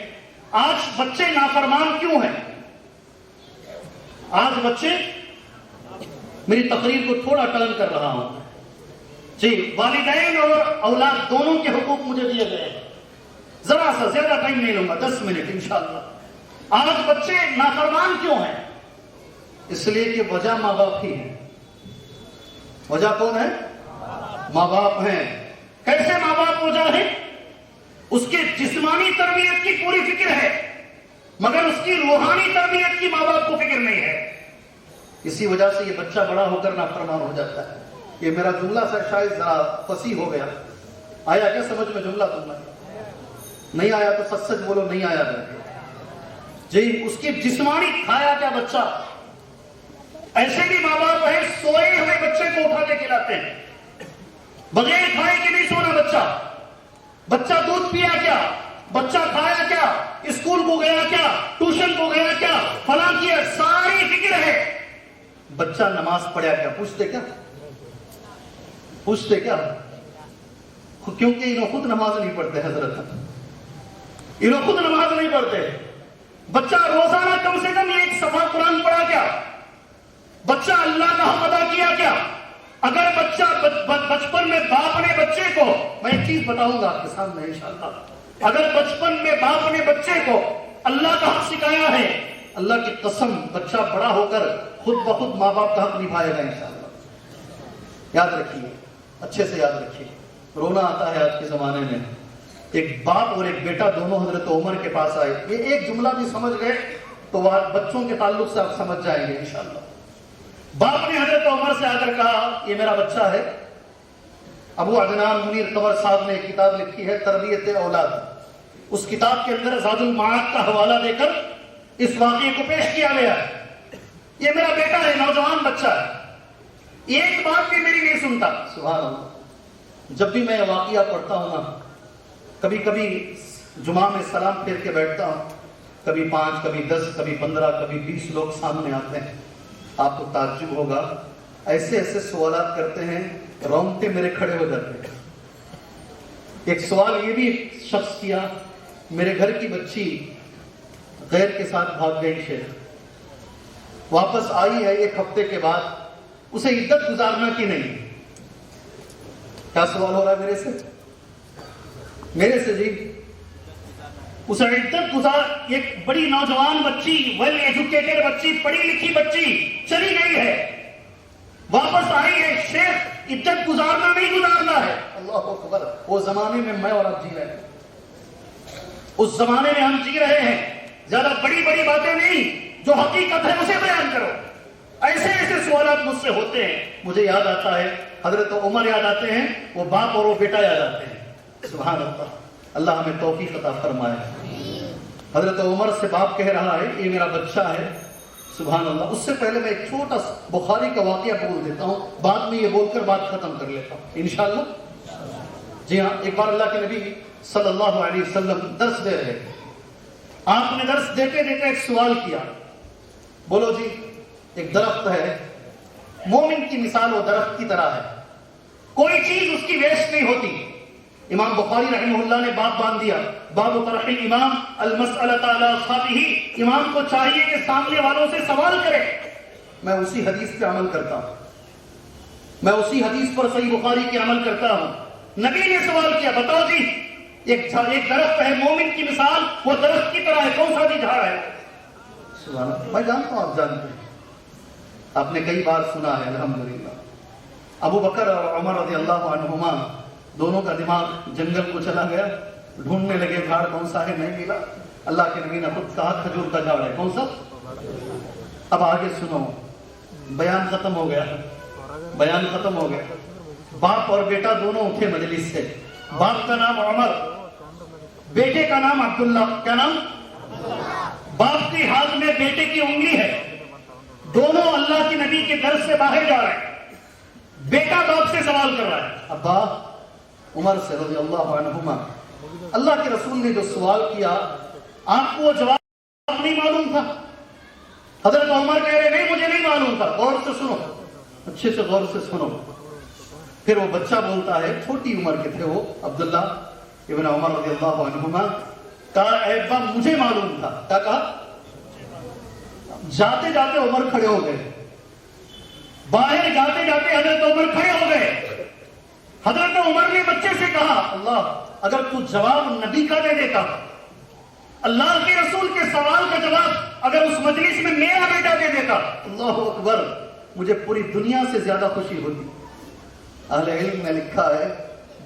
آج بچے نافرمان کیوں ہیں؟ آج بچے، میری تقریر کو تھوڑا ٹرن کر رہا ہوں جی، والدین اور اولاد دونوں کے حقوق مجھے دیے گئے ہیں. ذرا سا زیادہ ٹائم نہیں لوں گا، 10 منٹ انشاءاللہ. آج بچے نافرمان کیوں ہیں؟ اس لیے کہ وجہ ماں باپ ہی ہے. وجہ کون ہے؟ ماں باپ ہیں. کیسے ماں باپ وجہ ہے؟ اس کے جسمانی تربیت کی پوری فکر ہے، مگر اس کی روحانی تربیت کی ماں باپ کو فکر نہیں ہے. اسی وجہ سے یہ بچہ بڑا ہو کر نافرمان ہو جاتا ہے. یہ میرا جملہ سا شاید ذرا فصیح ہو گیا. آیا کیا سمجھ میں جملہ تمہیں؟ نہیں آیا تو سچ بولو، نہیں آیا جی. اس کی جسمانی کھایا کیا بچہ؟ ایسے بھی ماں باپ ہیں سوئے ہوئے بچے کو اٹھا کے کھلاتے ہیں، بغیر کھائے کے نہیں سونا بچہ. بچہ دودھ پیا کیا؟ بچہ کھایا کیا؟ اسکول کو گیا کیا؟ ٹیوشن کو گیا کیا؟ فلاں کیا؟ ساری فکر ہے. بچہ نماز پڑھا کیا؟ پوچھتے کیا؟ پوچھتے کیا؟ کیونکہ انہوں خود نماز نہیں پڑھتے حضرت، انہوں خود نماز نہیں پڑھتے. بچہ روزانہ کم سے کم ایک صفحہ قرآن پڑھا کیا؟ بچہ اللہ کا حق ادا کیا کیا؟ اگر بچہ بچپن میں باپ نے بچے کو، میں ایک چیز بتاؤں گا آپ کے سامنے انشاءاللہ، اگر بچپن میں باپ نے بچے کو اللہ کا حق سکھایا ہے، اللہ کی قسم بچہ بڑا ہو کر خود بخود ماں باپ کا حق نبھائے گا انشاءاللہ. یاد رکھیے، اچھے سے یاد رکھیے. رونا آتا ہے آج کے زمانے میں. ایک باپ اور ایک بیٹا دونوں حضرت عمر کے پاس آئے. یہ ایک جملہ بھی سمجھ گئے تو بچوں کے تعلق سے آپ سمجھ جائیں گے انشاءاللہ. باپ نے حضرت عمر سے آ کر کہا، یہ میرا بچہ ہے. ابو عدنان منیر قبر صاحب نے ایک کتاب لکھی ہے تربیت اولاد. اس کتاب کے اندر زاد المعاد کا حوالہ دے کر اس واقعے کو پیش کیا گیا. یہ میرا بیٹا ہے, نوجوان بچہ ہے, ایک بات بھی میری نہیں سنتا. سبحان اللہ. جب بھی میں یہ واقعہ پڑھتا ہوں نا, کبھی کبھی جمعہ میں سلام پھیر کے بیٹھتا ہوں, کبھی 5, کبھی 10, کبھی 15, کبھی 20 لوگ سامنے آتے ہیں. آپ کو تعجب ہوگا, ایسے ایسے سوالات کرتے ہیں, رونگٹے میرے کھڑے ہو جاتے ہیں. ایک سوال یہ بھی شخص کیا, میرے گھر کی بچی غیر کے ساتھ بھاگ گئی شیخ, واپس آئی ہے 1 ہفتے کے بعد, اسے عدت گزارنا کی نہیں. کیا سوال ہو رہا ہے میرے سے جی؟ اسے عدت گزار, ایک بڑی نوجوان بچی, ویل ایجوکیٹڈ بچی, پڑھی لکھی بچی چلی گئی ہے, واپس آئی ہے شیخ, عدت گزارنا نہیں گزارنا ہے. اللہ اکبر. وہ زمانے میں میں اور آپ جی رہے ہیں, اس زمانے میں ہم جی رہے ہیں. زیادہ بڑی بڑی باتیں نہیں, جو حقیقت ہے اسے بیان کرو. ایسے ایسے سوالات مجھ سے ہوتے ہیں. مجھے یاد آتا ہے حضرت عمر یاد آتے ہیں, وہ باپ اور وہ بیٹا یاد آتے ہیں. سبحان اللہ. اللہ ہمیں توفیق عطا فرمائے. حضرت عمر سے باپ کہہ رہا ہے یہ میرا بچہ ہے. سبحان اللہ. اس سے پہلے میں ایک چھوٹا سا بخاری کا واقعہ بول دیتا ہوں, بعد میں یہ بول کر بات ختم کر لیتا ہوں انشاءاللہ. جی ہاں, ایک بار اللہ کے نبی صلی اللہ علیہ وسلم درس دے رہے تھے. آپ نے درس دیتے دیتے ایک سوال کیا, بولو جی ایک درخت ہے, مومن کی مثال وہ درخت کی طرح ہے, کوئی چیز اس کی ویسٹ نہیں ہوتی. امام بخاری رحمہ اللہ نے باب باندھ دیا, باب طرح امام المسألۃ علی اصحابہ. امام کو چاہیے کہ سامنے والوں سے سوال کرے. میں اسی حدیث پہ عمل کرتا ہوں, میں اسی حدیث پر صحیح بخاری کی عمل کرتا ہوں. نبی نے سوال کیا, بتاؤ جی ایک درخت ہے, مومن کی مثال وہ درخت کی طرح ہے, کون سا جی جھاڑ ہے؟ سبحان اللہ. میں جانتا ہوں آپ جانتے ہیں, آپ نے کئی بار سنا ہے الحمدللہ. ابو بکر اور عمر رضی اللہ عنہما دونوں کا دماغ جنگل کو چلا گیا, ڈھونڈنے لگے جھاڑ کون سا ہے, نہیں ملا. اللہ کے نبی نے خود کہا کھجور کا جھاڑ ہے. کون سا؟ اب آگے سنو, بیان ختم ہو گیا, بیان ختم ہو گیا. باپ اور بیٹا دونوں اٹھے مجلس سے. باپ کا نام عمر, بیٹے کا نام عبداللہ. کیا نام؟ باپ کے ہاتھ میں بیٹے کی انگلی ہے. دونوں اللہ کے نبی کے گھر سے باہر جا رہے ہیں. بیٹا باپ سے سوال کر رہا ہے. ابا عمر سے رضی اللہ عنہما, اللہ کے رسول نے جو سوال کیا آپ کو وہ جواب نہیں معلوم تھا؟ حضرت عمر کہہ رہے نہیں مجھے نہیں معلوم تھا. غور سے سنو, اچھے سے غور سے سنو. پھر وہ بچہ بولتا ہے, چھوٹی عمر کے تھے وہ, عبداللہ ابن عمر رضی اللہ عنہما, کہا اے ابا مجھے معلوم تھا. کیا کہا؟ جاتے جاتے عمر کھڑے ہو گئے, باہر جاتے جاتے حضرت عمر کھڑے ہو گئے. حضرت عمر نے بچے سے کہا, اللہ اگر تو جواب نبی کا دے دیتا, اللہ کے رسول کے سوال کا جواب اگر اس مجلس میں میرا بیٹا دے دیتا, اللہ اکبر, مجھے پوری دنیا سے زیادہ خوشی ہوتی. اہل علم نے لکھا ہے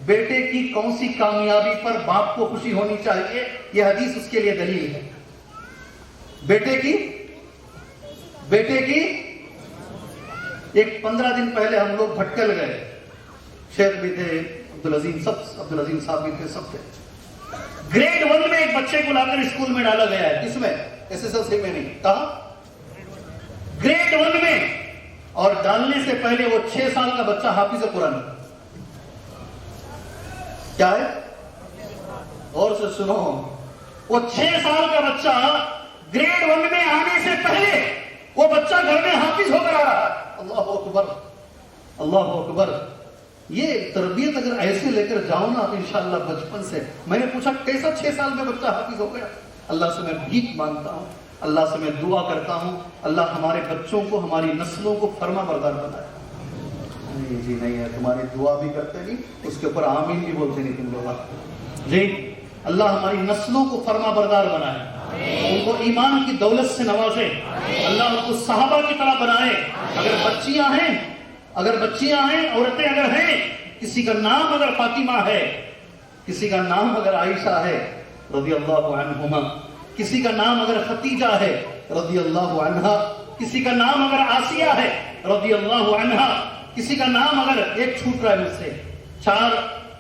بیٹے کی کون سی کامیابی پر باپ کو خوشی ہونی چاہیے, یہ حدیث اس کے لیے دلیل ہے. بیٹے کی ایک 15 دن پہلے ہم لوگ بھٹکل گئے, شیخ بھی تھے, عبدالعظیم صاحب بھی تھے, سب تھے. گریڈ 1 میں ایک بچے کو لا کر اسکول میں ڈالا گیا ہے. کس میں؟ SSLC میں نہیں, کہا گریڈ 1 میں. اور ڈالنے سے پہلے وہ 6 سال کا بچہ حافظ قرآن. کیا ہے؟ غور سے سنو, وہ 6 سال کا بچہ گریڈ 1 میں آنے سے پہلے وہ بچہ گھر میں حافظ ہو کر آ رہا ہے. اللہ اکبر, اللہ اکبر. یہ تربیت اگر ایسے لے کر جاؤ نا انشاءاللہ بچپن سے. میں نے پوچھا کیسا 6 سال میں بچہ حافظ ہو گیا؟ اللہ سے میں بھیک مانگتا ہوں, اللہ سے میں دعا کرتا ہوں, اللہ ہمارے بچوں کو, ہماری نسلوں کو فرما بردار بنائے. نہیں جی نہیں ہے, تمہاری دعا بھی کرتے نہیں, اس کے اوپر آمین بھی بولتے نہیں تم لوگ. جی اللہ ہماری نسلوں کو فرما بردار بنائے, ان کو ایمان کی دولت سے نوازے, اللہ ان کو صحابہ کی طرح بنائے. اگر بچیاں ہیں, عورتیں اگر ہیں, کسی کا نام اگر فاطمہ ہے, کسی کا نام اگر عائشہ ہے رضی اللہ عنہما, کسی کا نام اگر ختیجہ ہے رضی اللہ عنہا, کسی کا نام اگر آسیہ ہے رضی اللہ عنہا, کسی کا نام اگر, ایک چھوٹ رہا ہے مجھ سے, 4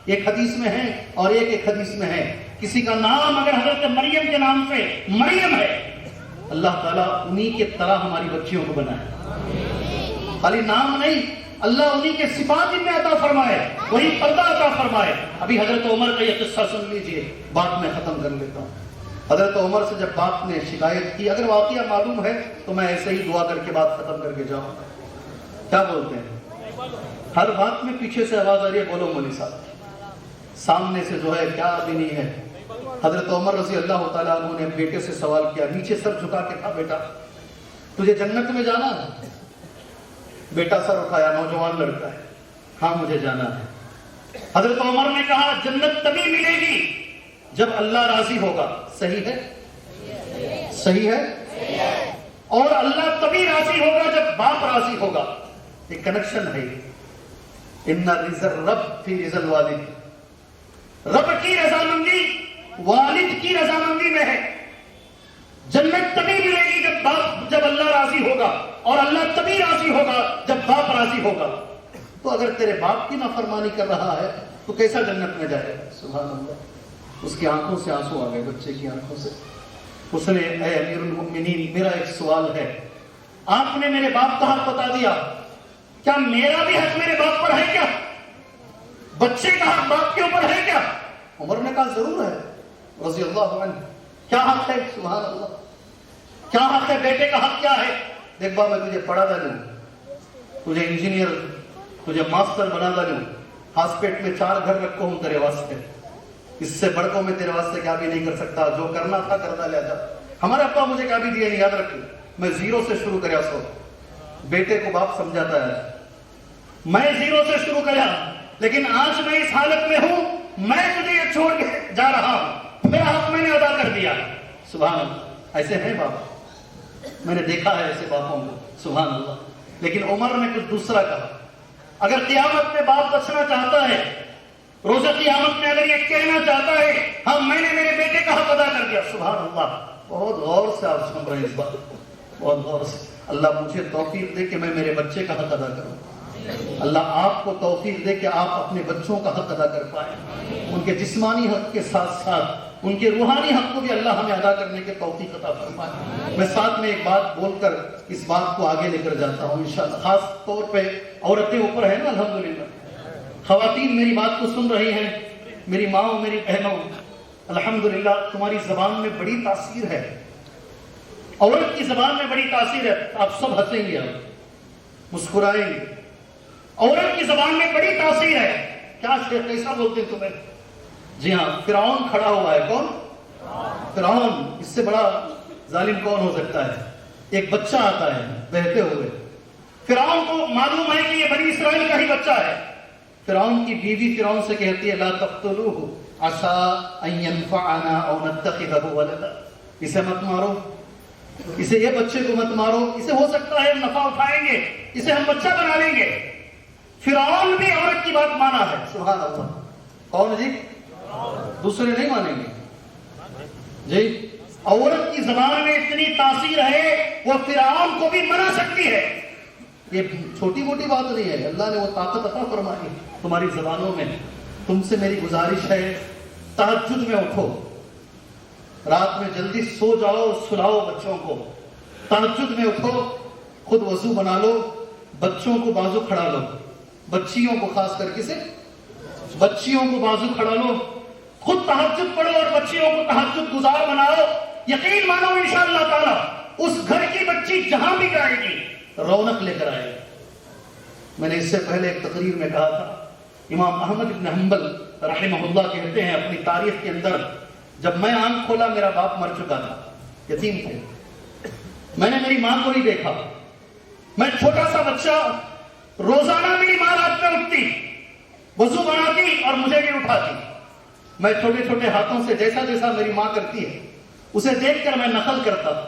ایک حدیث میں ہے اور ایک حدیث میں ہے, کسی کا نام اگر حضرت مریم کے نام سے مریم ہے, اللہ تعالیٰ انہی کے طرح ہماری بچیوں کو بنائے، خالی نام نہیں، اللہ انہی کے صفات ان میں عطا فرمائے، وہی پردہ عطا فرمائے۔ ابھی حضرت عمر کا یہ قصہ سن لیجئے، بعد میں ختم کر لیتا ہوں۔ حضرت عمر سے جب باپ نے شکایت کی، اگر واقعہ معلوم ہے تو میں ایسے ہی دعا کر کے بات ختم کر کے جاؤں گا، کیا بولتے ہیں؟ ہر بات میں پیچھے سے آواز آ رہی ہے، بولو مولوی صاحب، سامنے سے جو ہے کیا بھی نہیں ہے۔ حضرت عمر رضی اللہ تعالیٰ عنہ نے بیٹے سے سوال کیا، نیچے سر جھکا کے کہا، بیٹا تجھے جنت میں جانا ہے؟ بیٹا سر اٹھایا، نوجوان لڑکا ہے، ہاں مجھے جانا ہے۔ حضرت عمر نے کہا جنت تبھی ملے گی جب اللہ راضی ہوگا، صحیح ہے؟ صحیح ہے؟ اور اللہ تبھی راضی ہوگا جب باپ راضی ہوگا۔ ایک کنیکشن ہے، ان رضا رب فی رضا الوالد، رب کی رضامندی والد کی رضامندی میں ہے۔ جنت تبھی ملے گی جب اللہ راضی ہوگا، اور اللہ تبھی راضی ہوگا جب باپ راضی ہوگا۔ تو اگر تیرے باپ کی نافرمانی کر رہا ہے تو کیسا جنت میں جائے گا؟ سبحان اللہ۔ اس کی آنکھوں سے آنسو آ گئے، بچے کی آنکھوں سے۔ اس نے، اے امیر المؤمنین، میرا ایک سوال ہے، آپ نے میرے باپ کا حق بتا دیا، کیا میرا بھی حق میرے باپ پر ہے کیا؟ بچے کا حق باپ کے اوپر ہے کیا؟ عمر نے کہا ضرور ہے رضی اللہ عنہ۔ کیا حق ہے؟ سبحان اللہ، کیا حق ہے؟ بیٹے کا حق کیا ہے؟ دیکھ با، میں تجھے پڑھا دوں، تجھے انجینئر، تجھے ماسٹر بنا دوں، ہاسپٹل میں 4 گھر رکھو ہوں تیرے واسطے، اس سے بڑھ کو میں تیرے واسطے کیا بھی نہیں کر سکتا، جو کرنا تھا کرنا لیا تھا۔ ہمارے ابا مجھے کیا بھی دیا نہیں، یاد رکھو، میں زیرو سے شروع کریا۔ سو بیٹے کو باپ سمجھاتا ہے، میں زیرو سے شروع کریا، لیکن آج میں اس حالت میں ہوں، میں تجھے یہ چھوڑ کے جا رہا ہوں، میرا حق میں نے ادا کر دیا۔ سبحان اللہ، ایسے ہیں باپ، میں نے دیکھا ہے ایسے باپوں کو، سبحان اللہ۔ لیکن عمر نے کچھ دوسرا کہا، اگر قیامت میں باپ بچنا چاہتا ہے، روز قیامت میں اگر یہ کہنا چاہتا ہے ہاں میں نے میرے بیٹے کا حق ادا کر دیا، سبحان اللہ۔ بہت غور سے آپ سن رہے ہیں اس بات، بہت غور سے۔ اللہ مجھے توفیق دے کہ میں میرے بچے کا حق ادا کروں، اللہ آپ کو توفیق دے کہ آپ اپنے بچوں کا حق ادا کر پائیں، ان کے جسمانی حق کے ساتھ ساتھ ان کے روحانی حق کو بھی اللہ ہمیں ادا کرنے کے توفیق عطا فرمائے۔ میں ساتھ میں ایک بات بول کر اس بات کو آگے لے کر جاتا ہوں انشاءاللہ۔ خاص طور پہ عورتیں اوپر ہیں نا، الحمدللہ خواتین میری بات کو سن رہی ہیں، میری ماں، میری بہنوں، الحمدللہ تمہاری زبان میں بڑی تاثیر ہے، عورت کی زبان میں بڑی تاثیر ہے۔ آپ سب ہنسیں گے، آپ مسکرائیں گے، عورت کی زبان میں بڑی تاثیر ہے۔ کیا شیخ کیسا بولتے ہیں تمہیں؟ جی ہاں، فرعون کھڑا ہوا ہے، کون؟ فرعون، اس سے بڑا ظالم کون ہو سکتا ہے؟ ایک بچہ آتا ہے بہتے ہوئے، فرعون کو معلوم ہے کہ یہ بنی اسرائیل کا ہی بچہ ہے۔ فرعون کی بیوی فرعون سے کہتی ہے لا تقتلوہ عسى ان ينفعنا او نتخذه ولدا، اسے مت مارو، اسے، یہ بچے کو مت مارو، اسے ہو سکتا ہے ہم نفع اٹھائیں گے، اسے ہم بچہ بنا لیں گے۔ فرعون بھی عورت کی بات مانا ہے، سبحان اللہ۔ کون جی؟ دوسرے نہیں مانیں گے جی۔ عورت کی زبان میں اتنی تاثیر ہے، وہ فرعون کو بھی منا سکتی ہے۔ یہ چھوٹی موٹی بات نہیں ہے، اللہ نے وہ طاقت عطا فرمائی تمہاری زبانوں میں۔ تم سے میری گزارش ہے، تہجد میں اٹھو، رات میں جلدی سو جاؤ، سلاؤ بچوں کو، تہجد میں اٹھو، خود وضو بنا لو، بچوں کو بازو کھڑا لو، بچیوں کو خاص کر کے سے بچیوں کو بازو کھڑا لو، خود تہجد پڑھو اور بچیوں کو تہجد گزار بناؤ۔ یقین مانو انشاءاللہ تعالی اس گھر کی بچی جہاں بھی جائے گی رونق لے کر آئے گی۔ میں نے اس سے پہلے ایک تقریر میں کہا تھا، امام احمد بن حنبل رحمہ اللہ کہتے ہیں اپنی تاریخ کے اندر، جب میں آنکھ کھولا میرا باپ مر چکا تھا، یتیم تھے، میں نے میری ماں کو نہیں دیکھا، میں چھوٹا سا بچہ، روزانہ میری ماں رات میں اٹھتی، وضو بناتی اور مجھے بھی اٹھاتی، میں چھوٹے چھوٹے ہاتھوں سے جیسا جیسا میری ماں کرتی ہے اسے دیکھ کر میں نقل کرتا،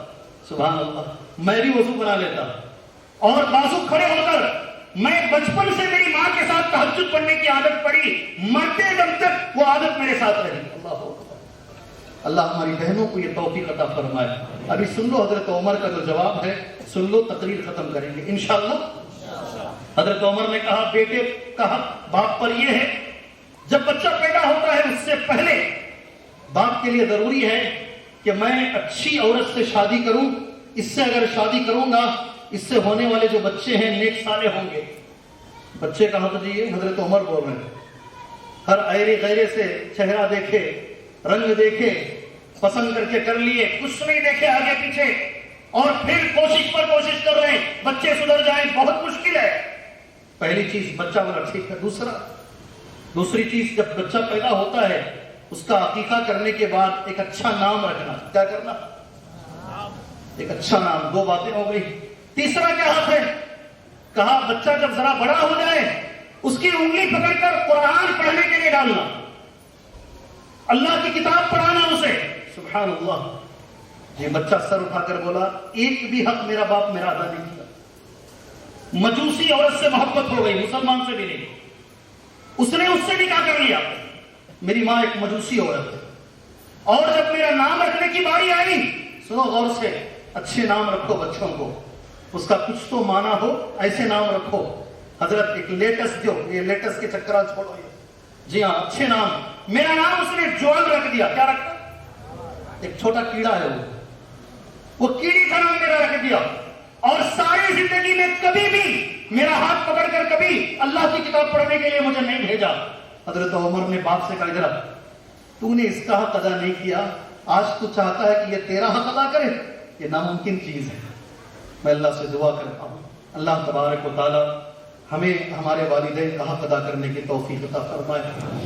سبحان اللہ، میں بھی وضو بنا لیتا، اور بازو کھڑے ہو کر میں بچپن سے میری ماں کے ساتھ تہجد پڑھنے کی عادت پڑی، مرتے دم تک وہ عادت میرے ساتھ رہی۔ اللہ اکبر، اللہ ہماری بہنوں کو یہ توفیق عطا فرمائے۔ ابھی سن لو حضرت عمر کا جو جواب ہے، سن لو، تقریر ختم کریں گے انشاءاللہ۔ حضرت عمر نے کہا بیٹے کا حق باپ پر یہ ہے، جب بچہ پیدا ہوتا ہے اس سے پہلے باپ کے لیے ضروری ہے کہ میں اچھی عورت سے شادی کروں اس سے اگر شادی کروں گا اس سے ہونے والے جو بچے ہیں نیک صالح ہوں گے. بچے کہاں تو جی حضرت عمر بول رہے ہیں. ہر ایرے غیرے سے چہرہ دیکھے, رنگ دیکھے, پسند کر کے کر لیے, کچھ نہیں دیکھے آگے پیچھے, اور پھر کوشش پر کوشش کر رہے ہیں بچے سدھر جائیں. بہت مشکل ہے. پہلی چیز بچہ بولا ٹھیک ہے. دوسری چیز جب بچہ پیدا ہوتا ہے اس کا عقیقہ کرنے کے بعد ایک اچھا نام رکھنا. کیا کرنا؟ ایک اچھا نام. 2 باتیں ہو گئی. تیسرا کیا حق ہے؟ کہا بچہ جب ذرا بڑا ہو جائے اس کی انگلی پکڑ کر قرآن پڑھنے کے لیے ڈالنا, اللہ کی کتاب پڑھانا اسے. سبحان اللہ. یہ بچہ سر اٹھا کر بولا ایک بھی حق میرا باپ میرا ادا نہیں کیا. مجوسی عورت سے محبت ہو گئی, مسلمان سے بھی نہیں. اس نے اس سے نکاح کر لیا. میری ماں ایک مجوسی عورت ہے, اور جب میرا نام رکھنے کی باری آئی, سنو غور سے, اچھے نام رکھو بچوں کو, اس کا کچھ تو معنی ہو, ایسے نام رکھو. حضرت ایک لیٹس جو, یہ لیٹس کے چکرات چھوڑو, یہ جی ہاں اچھے نام. میرا نام اس نے جوان رکھ دیا. کیا رکھا؟ ایک چھوٹا کیڑا ہے وہ کیڑی کا نام میرا رکھ دیا. اور ساری زندگی میں کبھی بھی میرا ہاتھ پکڑ کر کبھی اللہ کی کتاب پڑھنے کے لیے مجھے نہیں بھیجا. حضرت عمر نے باپ سے کہا ادھر تو نے اس کا حق ادا نہیں کیا, آج تو چاہتا ہے کہ یہ تیرا حق ادا کرے. یہ ناممکن چیز ہے. میں اللہ سے دعا کرتا ہوں اللہ تبارک و تعالی ہمیں ہمارے والدین کا حق ادا کرنے کی توفیق عطا فرمائے.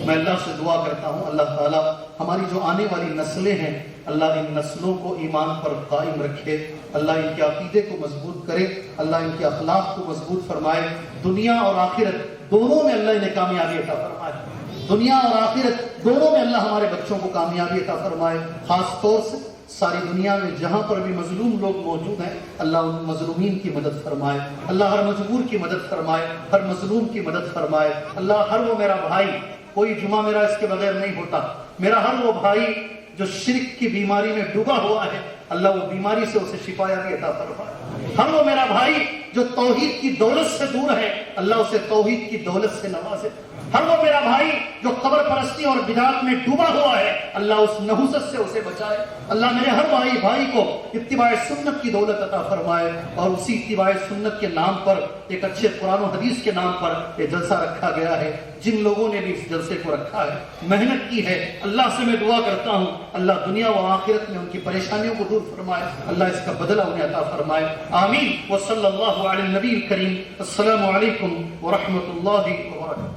میں اللہ سے دعا کرتا ہوں اللہ تعالی ہماری جو آنے والی نسلیں ہیں اللہ ان نسلوں کو ایمان پر قائم رکھے, اللہ ان کے عقیدے کو مضبوط کرے, اللہ ان کے اخلاق کو مضبوط فرمائے. دنیا اور آخرت دونوں میں اللہ انہیں کامیابی عطا فرمائے. دنیا اور آخرت دونوں میں اللہ ہمارے بچوں کو کامیابی عطا فرمائے. خاص طور سے ساری دنیا میں جہاں پر بھی مظلوم لوگ موجود ہیں اللہ ان مظلومین کی مدد فرمائے. اللہ ہر مجبور کی مدد فرمائے, ہر مظلوم کی مدد فرمائے. اللہ ہر وہ میرا بھائی, کوئی جمعہ میرا اس کے بغیر نہیں ہوتا, میرا ہر وہ بھائی جو شرک کی بیماری میں ڈوبا ہوا ہے اللہ وہ بیماری سے اسے شفایابی عطا فرمائے. ہر وہ میرا بھائی جو توحید کی دولت سے دور ہے اللہ اسے توحید کی دولت سے نوازے. ہر وہ میرا بھائی جو قبر پرستی اور بدعات میں ڈوبا ہوا ہے اللہ اس نحوست سے اسے بچائے. اللہ میرے ہر بھائی کو اتباع سنت کی دولت عطا فرمائے, اور اسی اتباع سنت کے نام پر ایک اچھے قرآن و حدیث کے نام پر یہ جلسہ رکھا گیا ہے. جن لوگوں نے بھی اس جلسے کو رکھا ہے محنت کی ہے اللہ سے میں دعا کرتا ہوں اللہ دنیا و آخرت میں ان کی پریشانیوں کو دور فرمائے, اللہ اس کا بدلہ انہیں عطا فرمائے. آمین. وصلی اللہ علی النبی الکریم. السلام علیکم ورحمۃ اللہ وبرکاتہ.